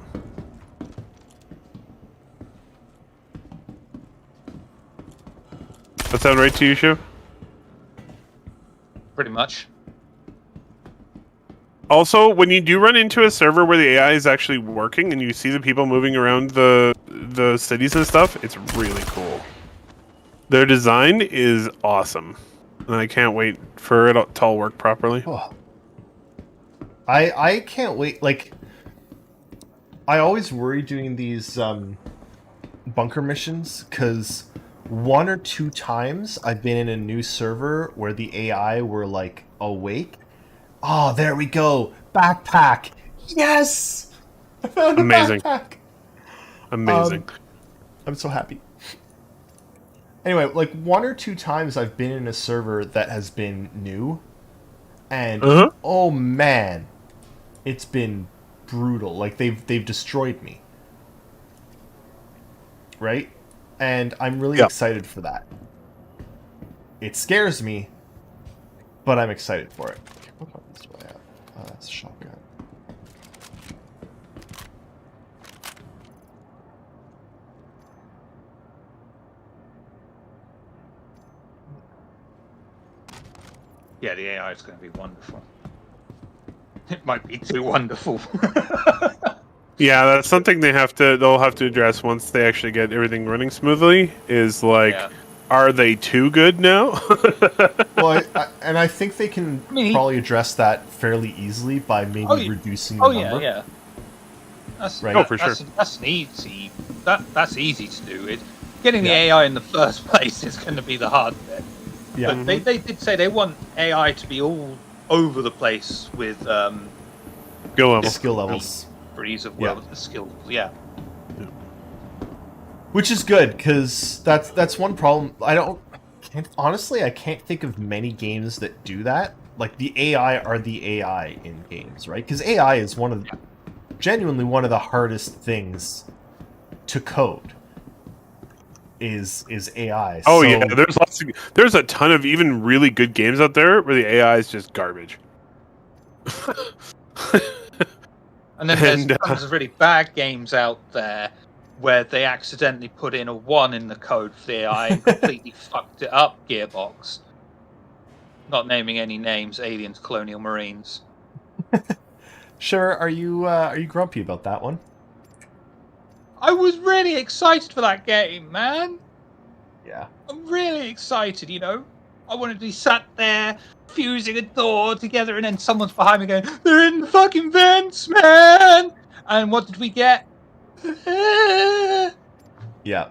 That sound right to you, Shiv? Pretty much. Also, when you do run into a server where the AI is actually working and you see the people moving around the cities and stuff, it's really cool. Their design is awesome, and I can't wait for it to all work properly. Oh. I can't wait. Like, I always worry doing these bunker missions because 1 or 2 times I've been in a new server where the AI were like awake. Oh, there we go. Backpack. Yes! I found a Amazing. backpack. Amazing. I'm so happy. Anyway, like 1 or 2 times I've been in a server that has been new, and Uh-huh. oh man, it's been brutal. Like they've destroyed me. Right? And I'm really Yeah. excited for that. It scares me, but I'm excited for it. Okay, what weapons do I have? That's a shotgun. Yeah, the AI is going to be wonderful. It might be too wonderful. Yeah, that's something they'll have to address once they actually get everything running smoothly. Is like, Yeah. are they too good now? Well, I think they can I mean, probably address that fairly easily by maybe Oh, yeah. reducing the Oh yeah, number. yeah. That's, Right. Oh, for sure. That's an easy. That's easy to do. Getting the Yeah. AI in the first place is going to be the hard bit. Yeah. But they did say they want AI to be all over the place with Go level. Skill levels. for ease of Yeah. skills. Yeah. Which is good, because that's one problem. Honestly, I can't think of many games that do that. Like, the AI are the AI in games, right? Because AI is genuinely one of the hardest things to code. Is AI. Oh So- yeah, there's a ton of even really good games out there where the AI is just garbage. And then there's And, tons of really bad games out there where they accidentally put in a 1 in the code for the AI and completely fucked it up. Gearbox. Not naming any names. Aliens, Colonial Marines. Sure, are you grumpy about that one? I was really excited for that game, man. Yeah. I'm really excited, you know. I wanted to be sat there fusing a door together, and then someone's behind me going, "They're in the fucking vents, man!" And what did we get? That Yeah.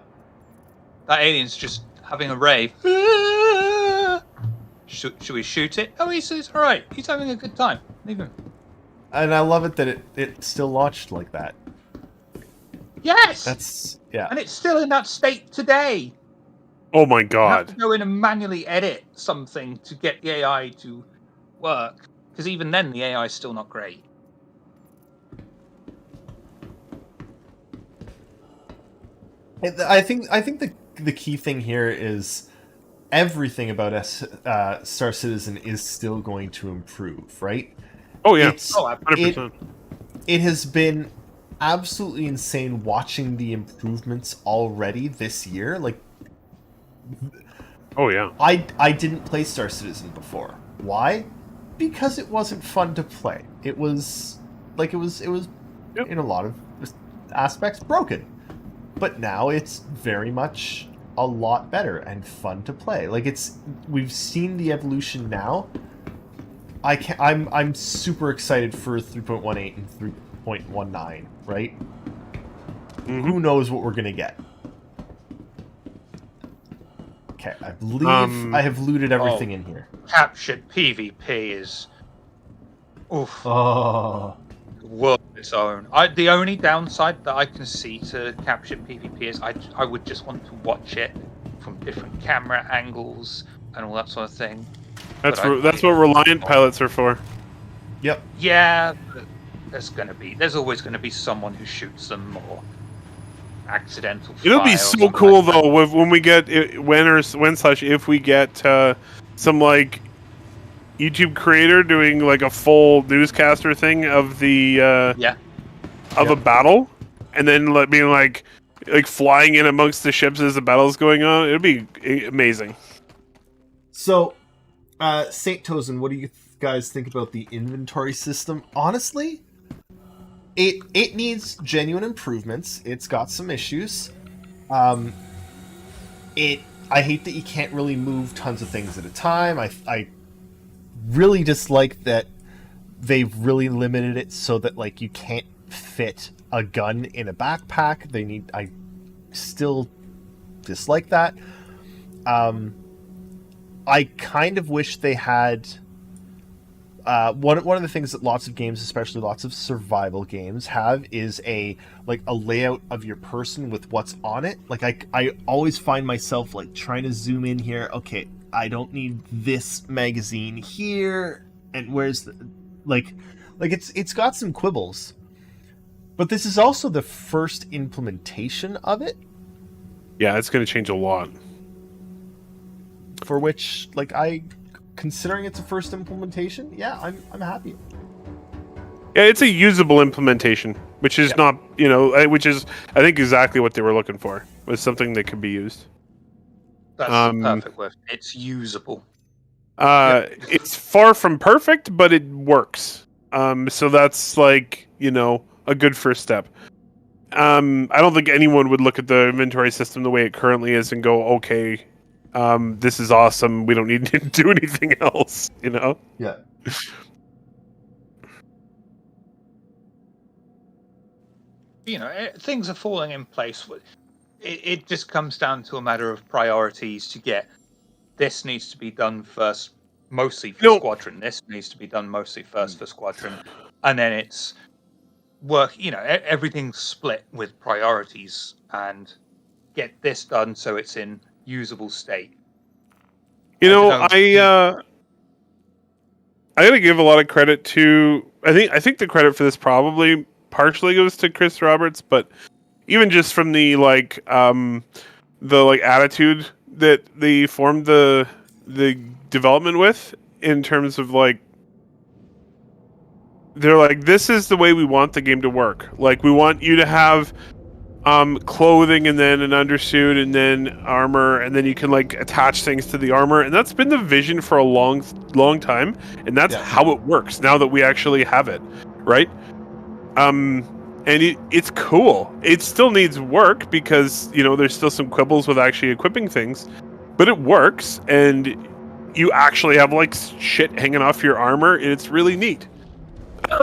alien's just having a rave. Should we shoot it? Oh, he's all right. He's having a good time. Leave him. And I love it that it still launched like that. Yes, Yeah. and it's still in that state today. Oh my You have god. to go in and manually edit something to get the AI to work, because even then the AI is still not great. I think the key thing here is everything about Star Citizen is still going to improve, right? Oh yeah. It's- Oh, 100%. It has been absolutely insane watching the improvements already this year. Like, Oh yeah. I didn't play Star Citizen before. Why? Because it wasn't fun to play. It was Yep. in a lot of aspects broken. But now it's very much a lot better and fun to play. Like, we've seen the evolution now. I'm super excited for 3.18 and 3.19, right? Mhm. Who knows what we're gonna get? Okay, I believe I have looted everything in here. Captured PvP is oof, Oh, world of its own. The only downside that I can see to captured PvP is I would just want to watch it from different camera angles and all that sort of thing. That's But I- that's what Reliant pilots are for. yep. Yeah, but there's always gonna be someone who shoots them or accidental. It'll fire be or so something cool like that. though when we get if we get some like YouTube creator doing like a full newscaster thing of the Yeah. of a battle, and then being like flying in amongst the ships as the battle's going on. It'd be amazing. So, Saint Tozen, what do you guys think about the inventory system? Honestly, it needs genuine improvements. It's got some issues. I hate that you can't really move tons of things at a time. I really dislike that they've really limited it so that like you can't fit a gun in a backpack. I still dislike that. I kind of wish they had one of the things that lots of games, especially lots of survival games, have is a layout of your person with what's on it. Like I always find myself like trying to zoom in here. Okay, I don't need this magazine here, and where's the it's got some quibbles. But this is also the first implementation of it, Yeah, it's going to change a lot. for which considering it's a first implementation, yeah, I'm happy. Yeah, it's a usable implementation, which is not, which is, I think, exactly what they were looking for. Was something that could be used. That's Um, the perfect word. It's usable. It's far from perfect, but it works. So that's a good first step. I don't think anyone would look at the inventory system the way it currently is and go, okay, this is awesome. We don't need to do anything else, Yeah. Things are falling in place. It just comes down to a matter of priorities to get this needs to be done first, mostly for Squadron. This needs to be done mostly first for Squadron. And then it's work, everything's split with priorities and get this done so it's in usable state. I gotta give a lot of credit to. I think the credit for this probably partially goes to Chris Roberts, but even just from the attitude that they formed the development with, in terms of they're like, this is the way we want the game to work. Like, we want you to have clothing and then an undersuit and then armor, and then you can attach things to the armor, and that's been the vision for a long time, and that's how it works now that we actually have it, right? And it's cool. It still needs work because there's still some quibbles with actually equipping things, but it works, and you actually have shit hanging off your armor, and it's really neat.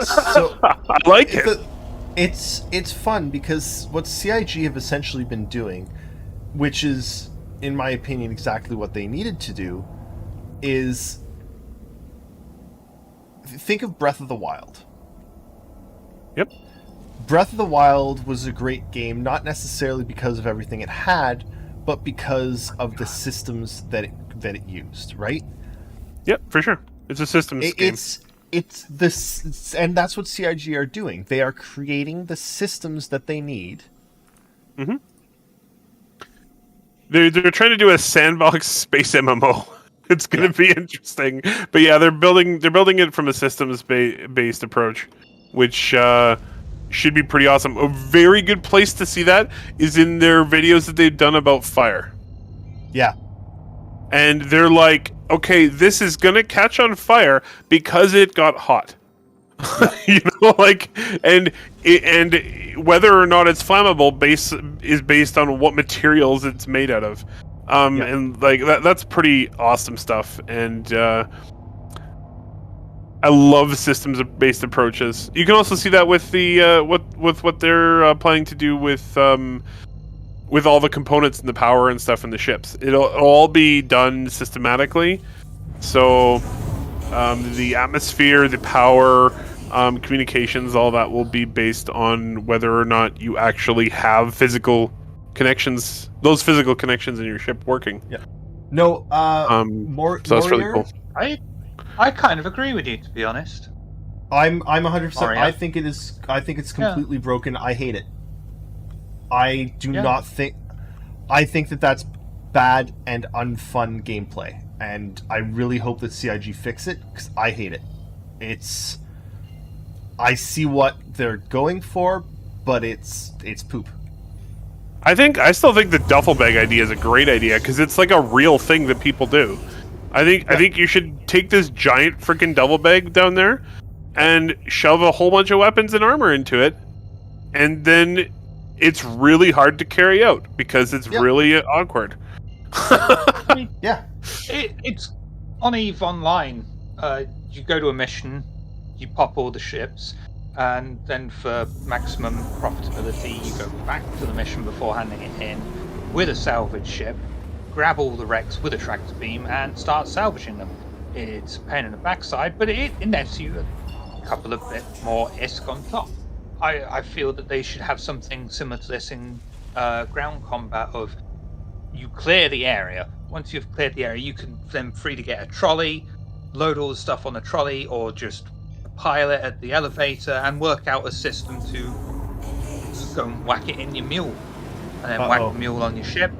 So I like it. It's fun because what CIG have essentially been doing, which is, in my opinion, exactly what they needed to do, is think of Breath of the Wild. Yep. Breath of the Wild was a great game, not necessarily because of everything it had, but because of the systems that it used, right? Yep, for sure. It's a systems game. It's this, and that's what CIG are doing. They are creating the systems that they need. Mm-hmm. They're trying to do a sandbox space MMO. It's going to be interesting, but yeah, they're building it from a systems based approach, which should be pretty awesome. A very good place to see that is in their videos that they've done about fire. Yeah. And they're like, okay, this is gonna catch on fire because it got hot. And whether or not it's flammable is based on what materials it's made out of. And that's pretty awesome stuff. And I love systems-based approaches. You can also see that with the with what they're planning to do with all the components and the power and stuff in the ships. It'll all be done systematically. So the atmosphere, the power, communications, all that will be based on whether or not you actually have physical connections, those physical connections in your ship working. Yeah. No, so that's really cool. I kind of agree with you, to be honest. I'm 100%. Mario. I think it's completely broken. I hate it. I do not think. I think that's bad and unfun gameplay, and I really hope that CIG fix it because I hate it. I see what they're going for, but it's poop. I still think the duffel bag idea is a great idea because it's like a real thing that people do. I think you should take this giant freaking duffel bag down there and shove a whole bunch of weapons and armor into it, and then it's really hard to carry out because it's really awkward. Yeah. It's on EVE Online. You go to a mission, you pop all the ships, and then for maximum profitability, you go back to the mission before handing it in with a salvage ship, grab all the wrecks with a tractor beam, and start salvaging them. it's a pain in the backside, but it nets you a couple of bit more ISK on top. I feel that they should have something similar to this in ground combat of you clear the area. Once you've cleared the area, you can then free to get a trolley, load all the stuff on the trolley, or just pile it at the elevator and work out a system to go and whack it in your mule. And then whack the mule on your ship.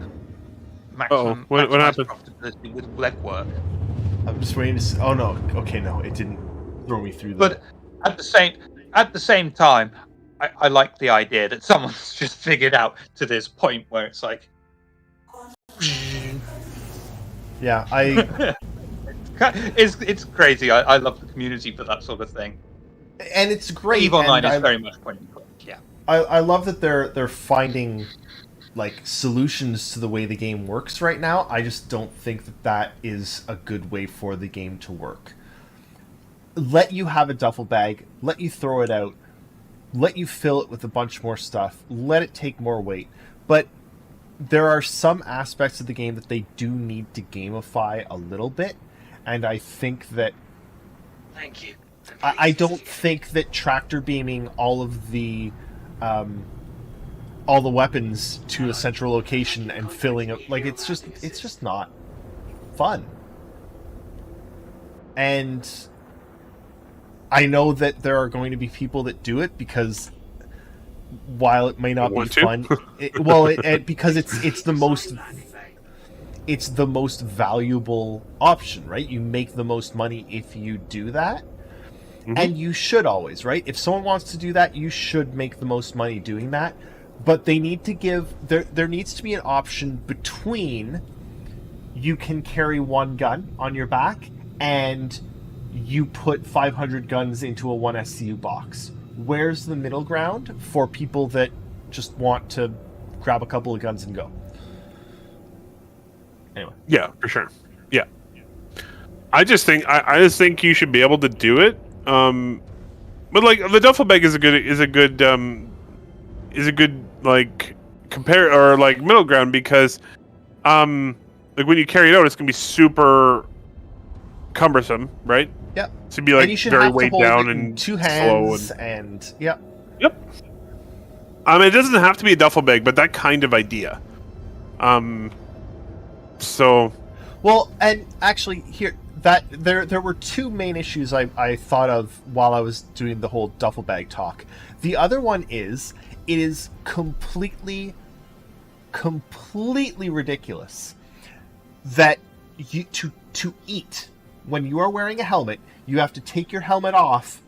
Maximum, What maximize happened? profitability with legwork. I'm just waiting to see. Oh no. Okay, no, it didn't throw me through the. But at the same time, I like the idea that someone's just figured out to this point where it's like, Yeah, it's crazy. I love the community for that sort of thing. and it's great. EVE Online and is very much point and click. Yeah. I love that they're finding like solutions to the way the game works right now. I just don't think that is a good way for the game to work. Let you have a duffel bag, let you throw it out, let you fill it with a bunch more stuff, let it take more weight. But there are some aspects of the game that they do need to gamify a little bit, and I think that Thank you. I don't think that tractor beaming all the weapons to a central location and filling it, like, it's just not fun. And I know that there are going to be people that do it because while it may not be Want to? fun, because it's the most valuable option, right? You make the most money if you do that. Mhm. And you should always, right? If someone wants to do that, you should make the most money doing that. But they need to give there needs to be an option between you can carry one gun on your back and you put 500 guns into a 1 SCU box. Where's the middle ground for people that just want to grab a couple of guns and go? Anyway. Yeah, for sure. Yeah. I just think you should be able to do it. But like the duffel bag is a good like compare or like middle ground because like when you carry it out it's gonna be super cumbersome, right? Yep. To be like and you should very have to weighed hold down it in and two slow hands and and yep. Yep. It doesn't have to be a duffel bag, but that kind of idea. So Well, and actually, here that there were two main issues I thought of while I was doing the whole duffel bag talk. The other one is it is completely ridiculous that you to eat when you are wearing a helmet, you have to take your helmet off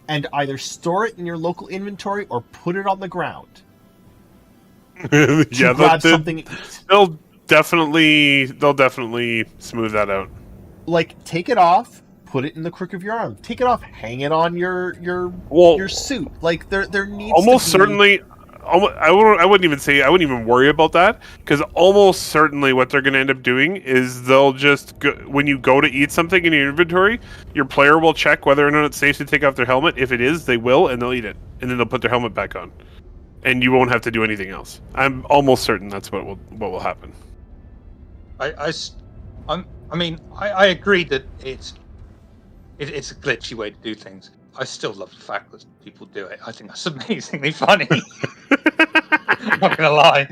and either store it in your local inventory or put it on the ground to yeah, grab something to eat. they'll definitely smooth that out. Like, take it off, put it in the crook of your arm. Take it off, hang it on your suit. Like, there needs Almost to be... certainly, I wouldn't even worry about that because almost certainly what they're going to end up doing is they'll just go, when you go to eat something in your inventory, your player will check whether or not it's safe to take off their helmet. If it is, they will, and they'll eat it, and then they'll put their helmet back on, and you won't have to do anything else. I'm almost certain that's what will happen. I agree that it's a glitchy way to do things. I still love the fact that people do it. I think that's amazingly funny. I'm not gonna lie.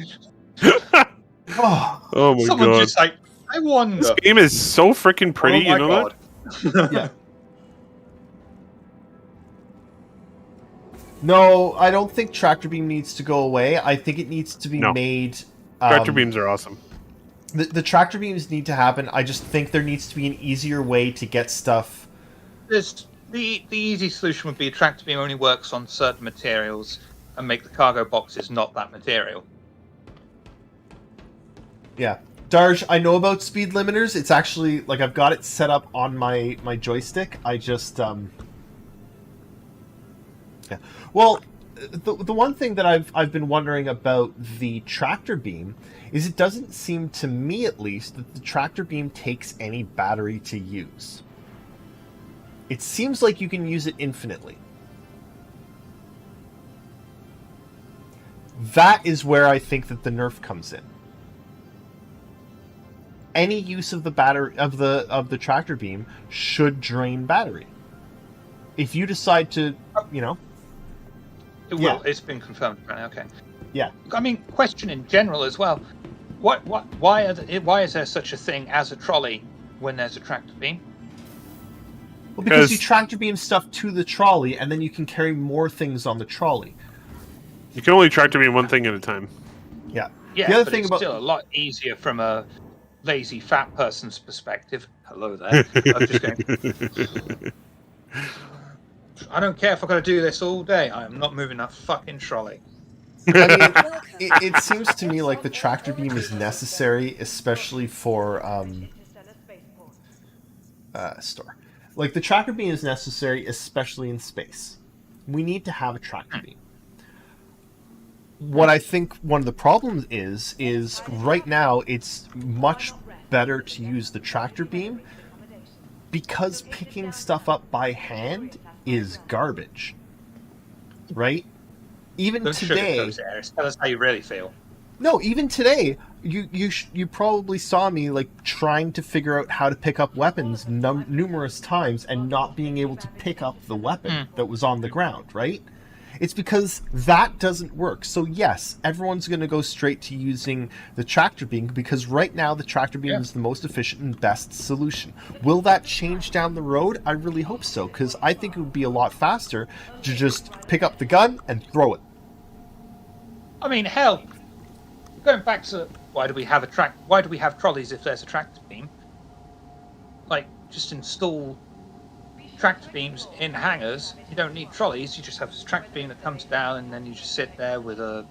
Oh, my Someone god! just like, I wonder. This game is so freaking pretty. Oh my You know God. that? yeah. No, I don't think tractor beam needs to go away. I think it needs to be No. made... Tractor beams are awesome. The tractor beams need to happen. I just think there needs to be an easier way to get stuff... There's the easy solution would be a tractor beam only works on certain materials and make the cargo boxes not that material. Yeah. Darj, I know about speed limiters. It's actually, like, I've got it set up on my joystick. I just, Yeah. Well, the one thing that I've been wondering about the tractor beam is it doesn't seem to me, at least, that the tractor beam takes any battery to use. It seems like you can use it infinitely. That is where I think that the nerf comes in. any use of the battery of the tractor beam should drain battery. If you decide to, It will. Yeah. It's been confirmed. Right? Okay. Yeah. I mean, question in general as well. Why is there such a thing as a trolley when there's a tractor beam? well, because you Because- tractor beam stuff to the trolley, and then you can carry more things on the trolley. You can only tractor beam one thing at a time. Yeah. Yeah, The other but thing it's about still a lot easier from a lazy fat person's perspective. Hello there. I'm just going. I don't care if I've got to do this all day. I am not moving that fucking trolley. I mean, it seems to me like the tractor beam is necessary, especially for store. Like the tractor beam is necessary, especially in space. We need to have a tractor beam. What I think one of the problems is right now it's much better to use the tractor beam because picking stuff up by hand is garbage. Right? Even Don't today, sugarcoat it, Eris. Tell us how you really feel. no, even today, you probably saw me like trying to figure out how to pick up weapons numerous times and not being able to pick up the weapon that was on the ground, right? It's because that doesn't work. So yes, everyone's going to go straight to using the tractor beam because right now the tractor beam is the most efficient and best solution. Will that change down the road? I really hope so because I think it would be a lot faster to just pick up the gun and throw it. I mean, hell, going back to why do we have trolleys if there's a tractor beam? Like, just install tractor beams in hangars. You don't need trolleys. You just have this tractor beam that comes down, and then you just sit there with a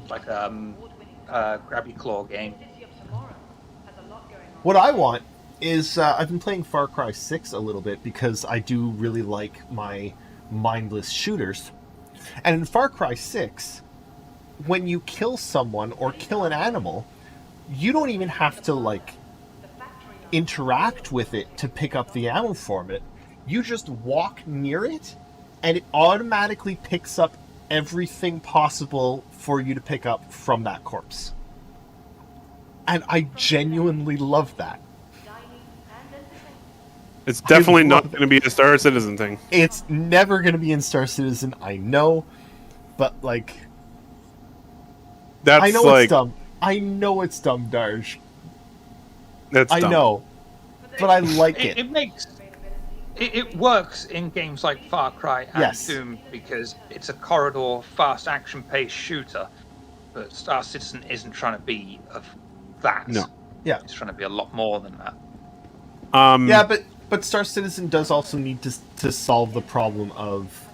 grab your claw game. What I want is I've been playing Far Cry 6 a little bit because I do really like my mindless shooters. And in Far Cry 6, when you kill someone or kill an animal, you don't even have to like interact with it to pick up the ammo from it. You just walk near it and it automatically picks up everything possible for you to pick up from that corpse. And I genuinely love that. It's definitely not love going to be a Star Citizen thing. It's never going to be in Star Citizen, I know, but like That's I know like it's dumb. I know it's dumb, Darj. that's I dumb. know. But I like it. It works in games like Far Cry and Yes. Doom because it's a corridor, fast action-paced shooter. But Star Citizen isn't trying to be of that. No. Yeah. It's trying to be a lot more than that. Yeah, but Star Citizen does also need to solve the problem of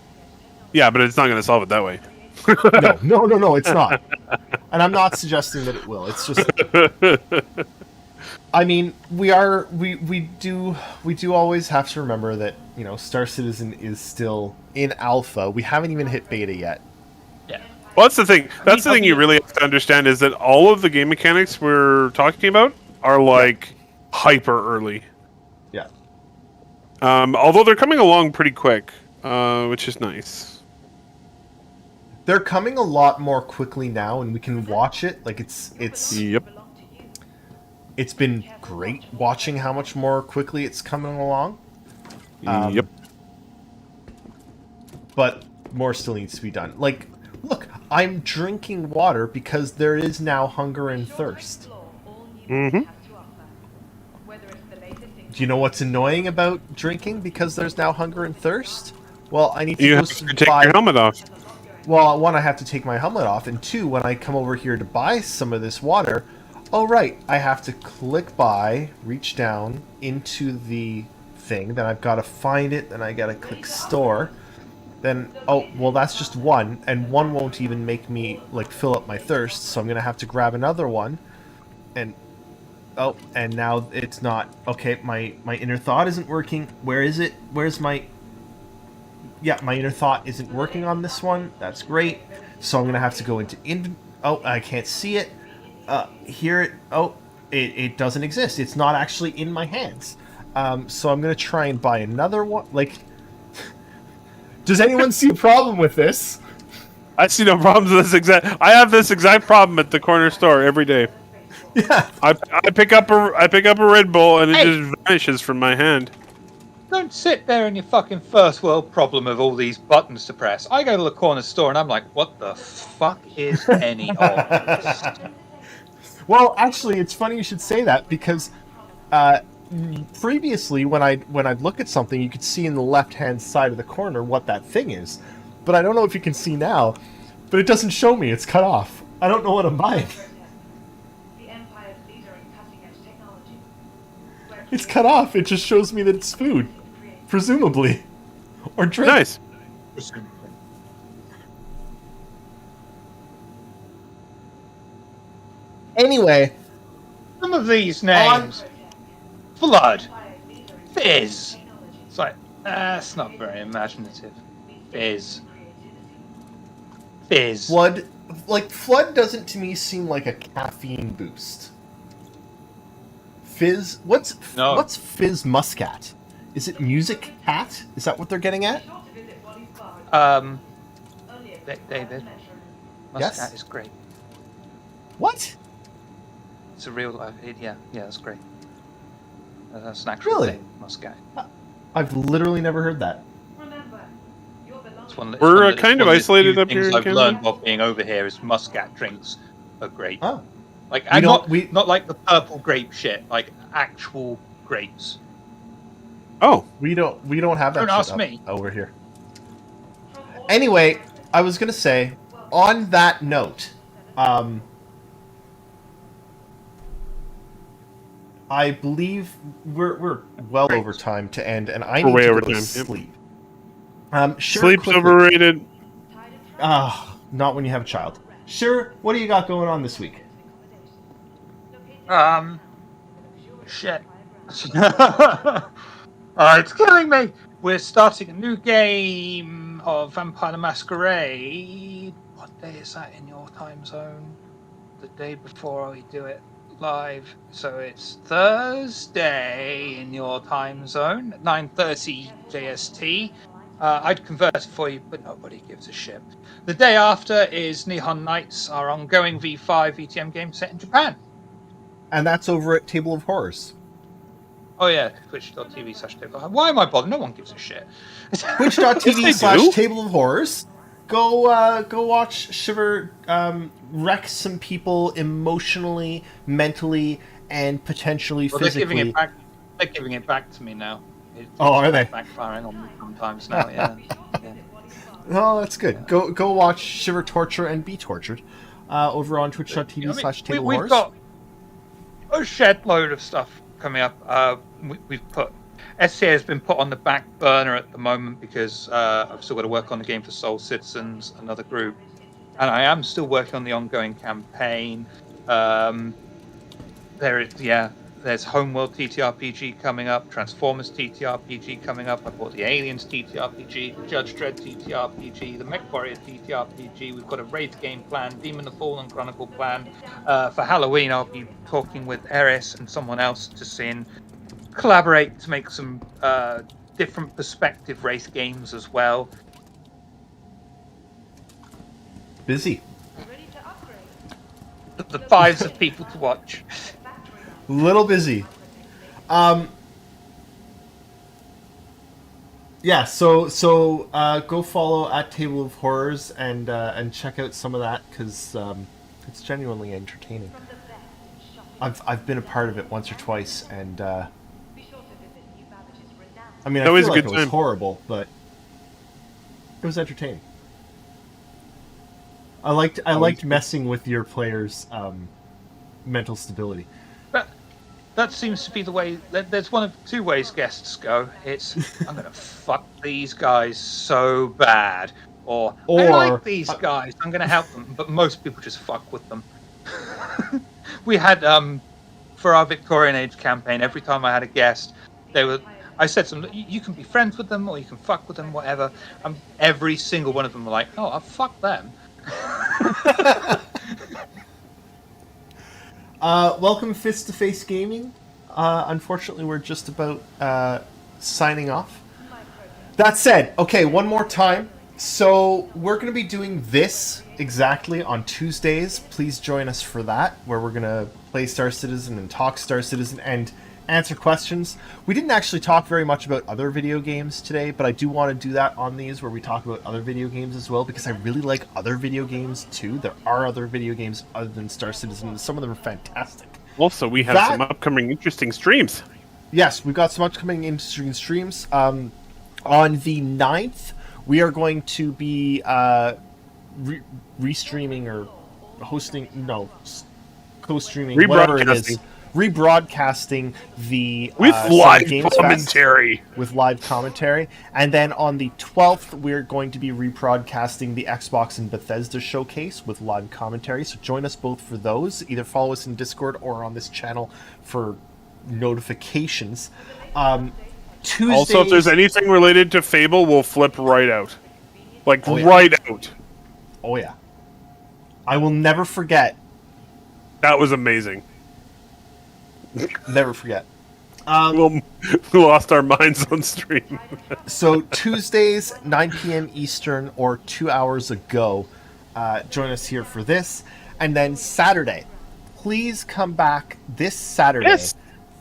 Yeah, but it's not going to solve it that way. no, it's not. And I'm not suggesting that it will. It's just I mean, we do always have to remember that, you know, Star Citizen is still in alpha. We haven't even hit beta yet. Yeah. Well, that's the thing. That's the thing you really have to understand is that all of the game mechanics we're talking about are like hyper early. Yeah. Although they're coming along pretty quick, which is nice. They're coming a lot more quickly now and we can watch it. Like it's Yep. it's been great watching how much more quickly it's coming along. Yep. But more still needs to be done. Like, look, I'm drinking water because there is now hunger and thirst. Mm-hmm. Do you know what's annoying about drinking because there's now hunger and thirst? Well, I need to You go have to take buy... your helmet off. Well, one, I have to take my helmet off, and two, when I come over here to buy some of this water, oh right, I have to click buy, reach down into the thing, then I've got to find it, then I got to click store, then, oh, well that's just one, and one won't even make me, like, fill up my thirst, so I'm going to have to grab another one, and, oh, and now it's not, okay, my inner thought isn't working, where is it, where's my... Yeah, my inner thought isn't working on this one. That's great. So I'm going to have to go into... Oh, I can't see it. Here it... Oh, it doesn't exist. It's not actually in my hands. So I'm going to try and buy another one. Like... Does anyone see a problem with this? I see no problems with this exact. I have this exact problem at the corner store every day. Yeah. I pick up a Red Bull and it Hey! just vanishes from my hand. Don't sit there in your fucking first world problem of all these buttons to press. I go to the corner store and I'm like, what the fuck is any of this? Well, actually, it's funny you should say that because previously, when I'd look at something, you could see in the left-hand side of the corner what that thing is. But I don't know if you can see now. But it doesn't show me. It's cut off. I don't know what I'm buying. The Empire's leader in cutting-edge technology. It's cut off. It just shows me that it's food, presumably, or drink. Nice. Anyway, Some of these names. Flood. Fizz. It's like, that's not very imaginative. Fizz. Fizz. Flood doesn't to me seem like a caffeine boost. Fizz, what's Fizz Muscat? Is it Music Cat? Is that what they're getting at? David. Yes? Muscat is great. What? It's a real, yeah, that's great. That's an actual Really? thing, Muscat. I've literally never heard that. It's one, We're it's kind of one the isolated few up here things in I've Canada. learned while being over here is Muscat drinks are great. Oh, Like, We and don't- not like the purple grape shit, like actual grapes. Oh, we don't have that Don't shit ask up me. over here. Anyway, I was gonna say, on that note, I believe we're well over time to end, and I We're need way to over go to time, yep. sleep. Sure, sleep's quickly. overrated. Not when you have a child. Sure, what do you got going on this week? Shit. It's killing me. We're starting a new game of Vampire the Masquerade. What day is that in your time zone? The day before we do it live. So it's Thursday in your time zone, 9:30 JST. I'd convert it for you, but nobody gives a shit. The day after is Nihon Nights, our ongoing V5 ETM game set in Japan. And that's over at Table of Horrors. Oh yeah, twitch.tv/table. Why am I bothered? No one gives a shit. Twitch.tv/Table of Horrors. Go watch Shiver wreck some people emotionally, mentally, and potentially Well, they're physically. giving it back. They're giving it back to me now. Oh, are they? Backfiring on me sometimes now. Yeah. Oh, that's good. Go watch Shiver Torture and Be Tortured over on twitch.tv/Table of We've Horrors. got a shed load of stuff coming up. We've put SCA has been put on the back burner at the moment because I've still got to work on the game for Soul Citizens, another group, and I am still working on the ongoing campaign. There's Homeworld TTRPG coming up, Transformers TTRPG coming up. I bought the Aliens TTRPG, the Judge Dredd TTRPG, the Mech Warrior TTRPG. We've got a Wraith game plan, Demon the Fallen Chronicle plan. For Halloween, I'll be talking with Eris and someone else to collaborate to make some different perspective race games as well. Busy. The fives of people to watch. Little busy. Yeah, so go follow at Table of Horrors and check out some of that because it's genuinely entertaining. I've been a part of it once or twice, and I mean, I That was feel a like good it was time. horrible, but it was entertaining. I liked messing with your players' mental stability. That seems to be the way. There's one of two ways guests go. It's I'm gonna fuck these guys so bad, or I Or- like these guys. I'm gonna help them. But most people just fuck with them. We had for our Victorian Age campaign. Every time I had a guest, I said something. You can be friends with them, or you can fuck with them, whatever. Every single one of them were like, "Oh, I'll fuck them." Welcome Fist to Face Gaming. Unfortunately, we're just about signing off. That said, okay, one more time. So we're going to be doing this exactly on Tuesdays. Please join us for that, where we're going to play Star Citizen and talk Star Citizen and answer questions. We didn't actually talk very much about other video games today, but I do want to do that on these, where we talk about other video games as well, because I really like other video games too. There are other video games other than Star Citizen, and some of them are fantastic. Also, we have That- some upcoming interesting streams. Yes, we've got some upcoming interesting streams. On the 9th, we are going to be restreaming or hosting, co-streaming, whatever it is. Rebroadcasting the With Summer live Games Fest commentary. with live commentary. And then on the 12th, we're going to be rebroadcasting the Xbox and Bethesda showcase with live commentary. So join us both for those. Either follow us in Discord or on this channel for notifications. Tuesdays, Also, if there's anything related to Fable, we'll flip right out. Like, Oh, yeah. right out. oh yeah, I will never forget. That was amazing. Never forget. We lost our minds on stream. So Tuesdays, 9 p.m. Eastern, or 2 hours ago, join us here for this. And then Saturday, please come back this Saturday. Yes.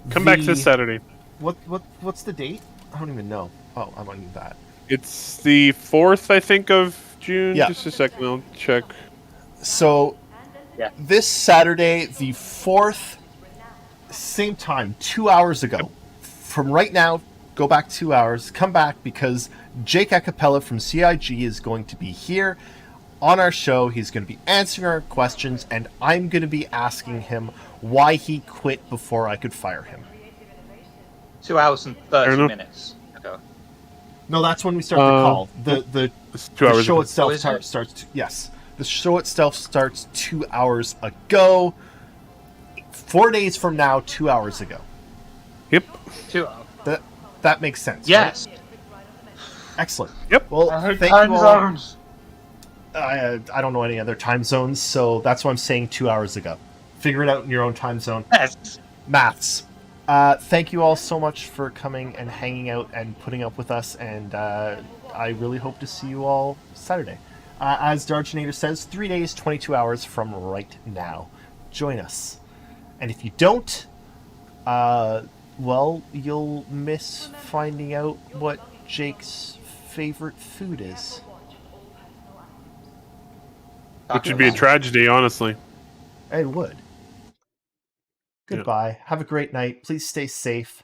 Come back this Saturday. What's the date? I don't even know. Oh, I'm on that. It's the 4th, I think, of June. Yeah. Just a second, I'll check. So this Saturday, the 4th, same time, 2 hours ago. From right now, go back 2 hours, come back, because Jake Acapella from CIG is going to be here on our show. He's going to be answering our questions, and I'm going to be asking him why he quit before I could fire him. 2 hours and Fair 30 enough. minutes ago. No, that's when we start the call. It's 2 The hours. show ago. itself Oh, is it? starts. Yes, the show itself starts 2 hours ago. 4 days from now, 2 hours ago. Yep. 2 hours. That makes sense. Yes. Right? Excellent. Yep. Well, thank you all. zones. I don't know any other time zones, so that's why I'm saying 2 hours ago. Figure it out in your own time zone. Yes. Maths. Thank you all so much for coming and hanging out and putting up with us, and I really hope to see you all Saturday. As Darginator says, 3 days, 22 hours from right now. Join us. And if you don't, well, you'll miss finding out what Jake's favorite food is. Which would be a tragedy, honestly. It would. Goodbye. Have a great night. Please stay safe.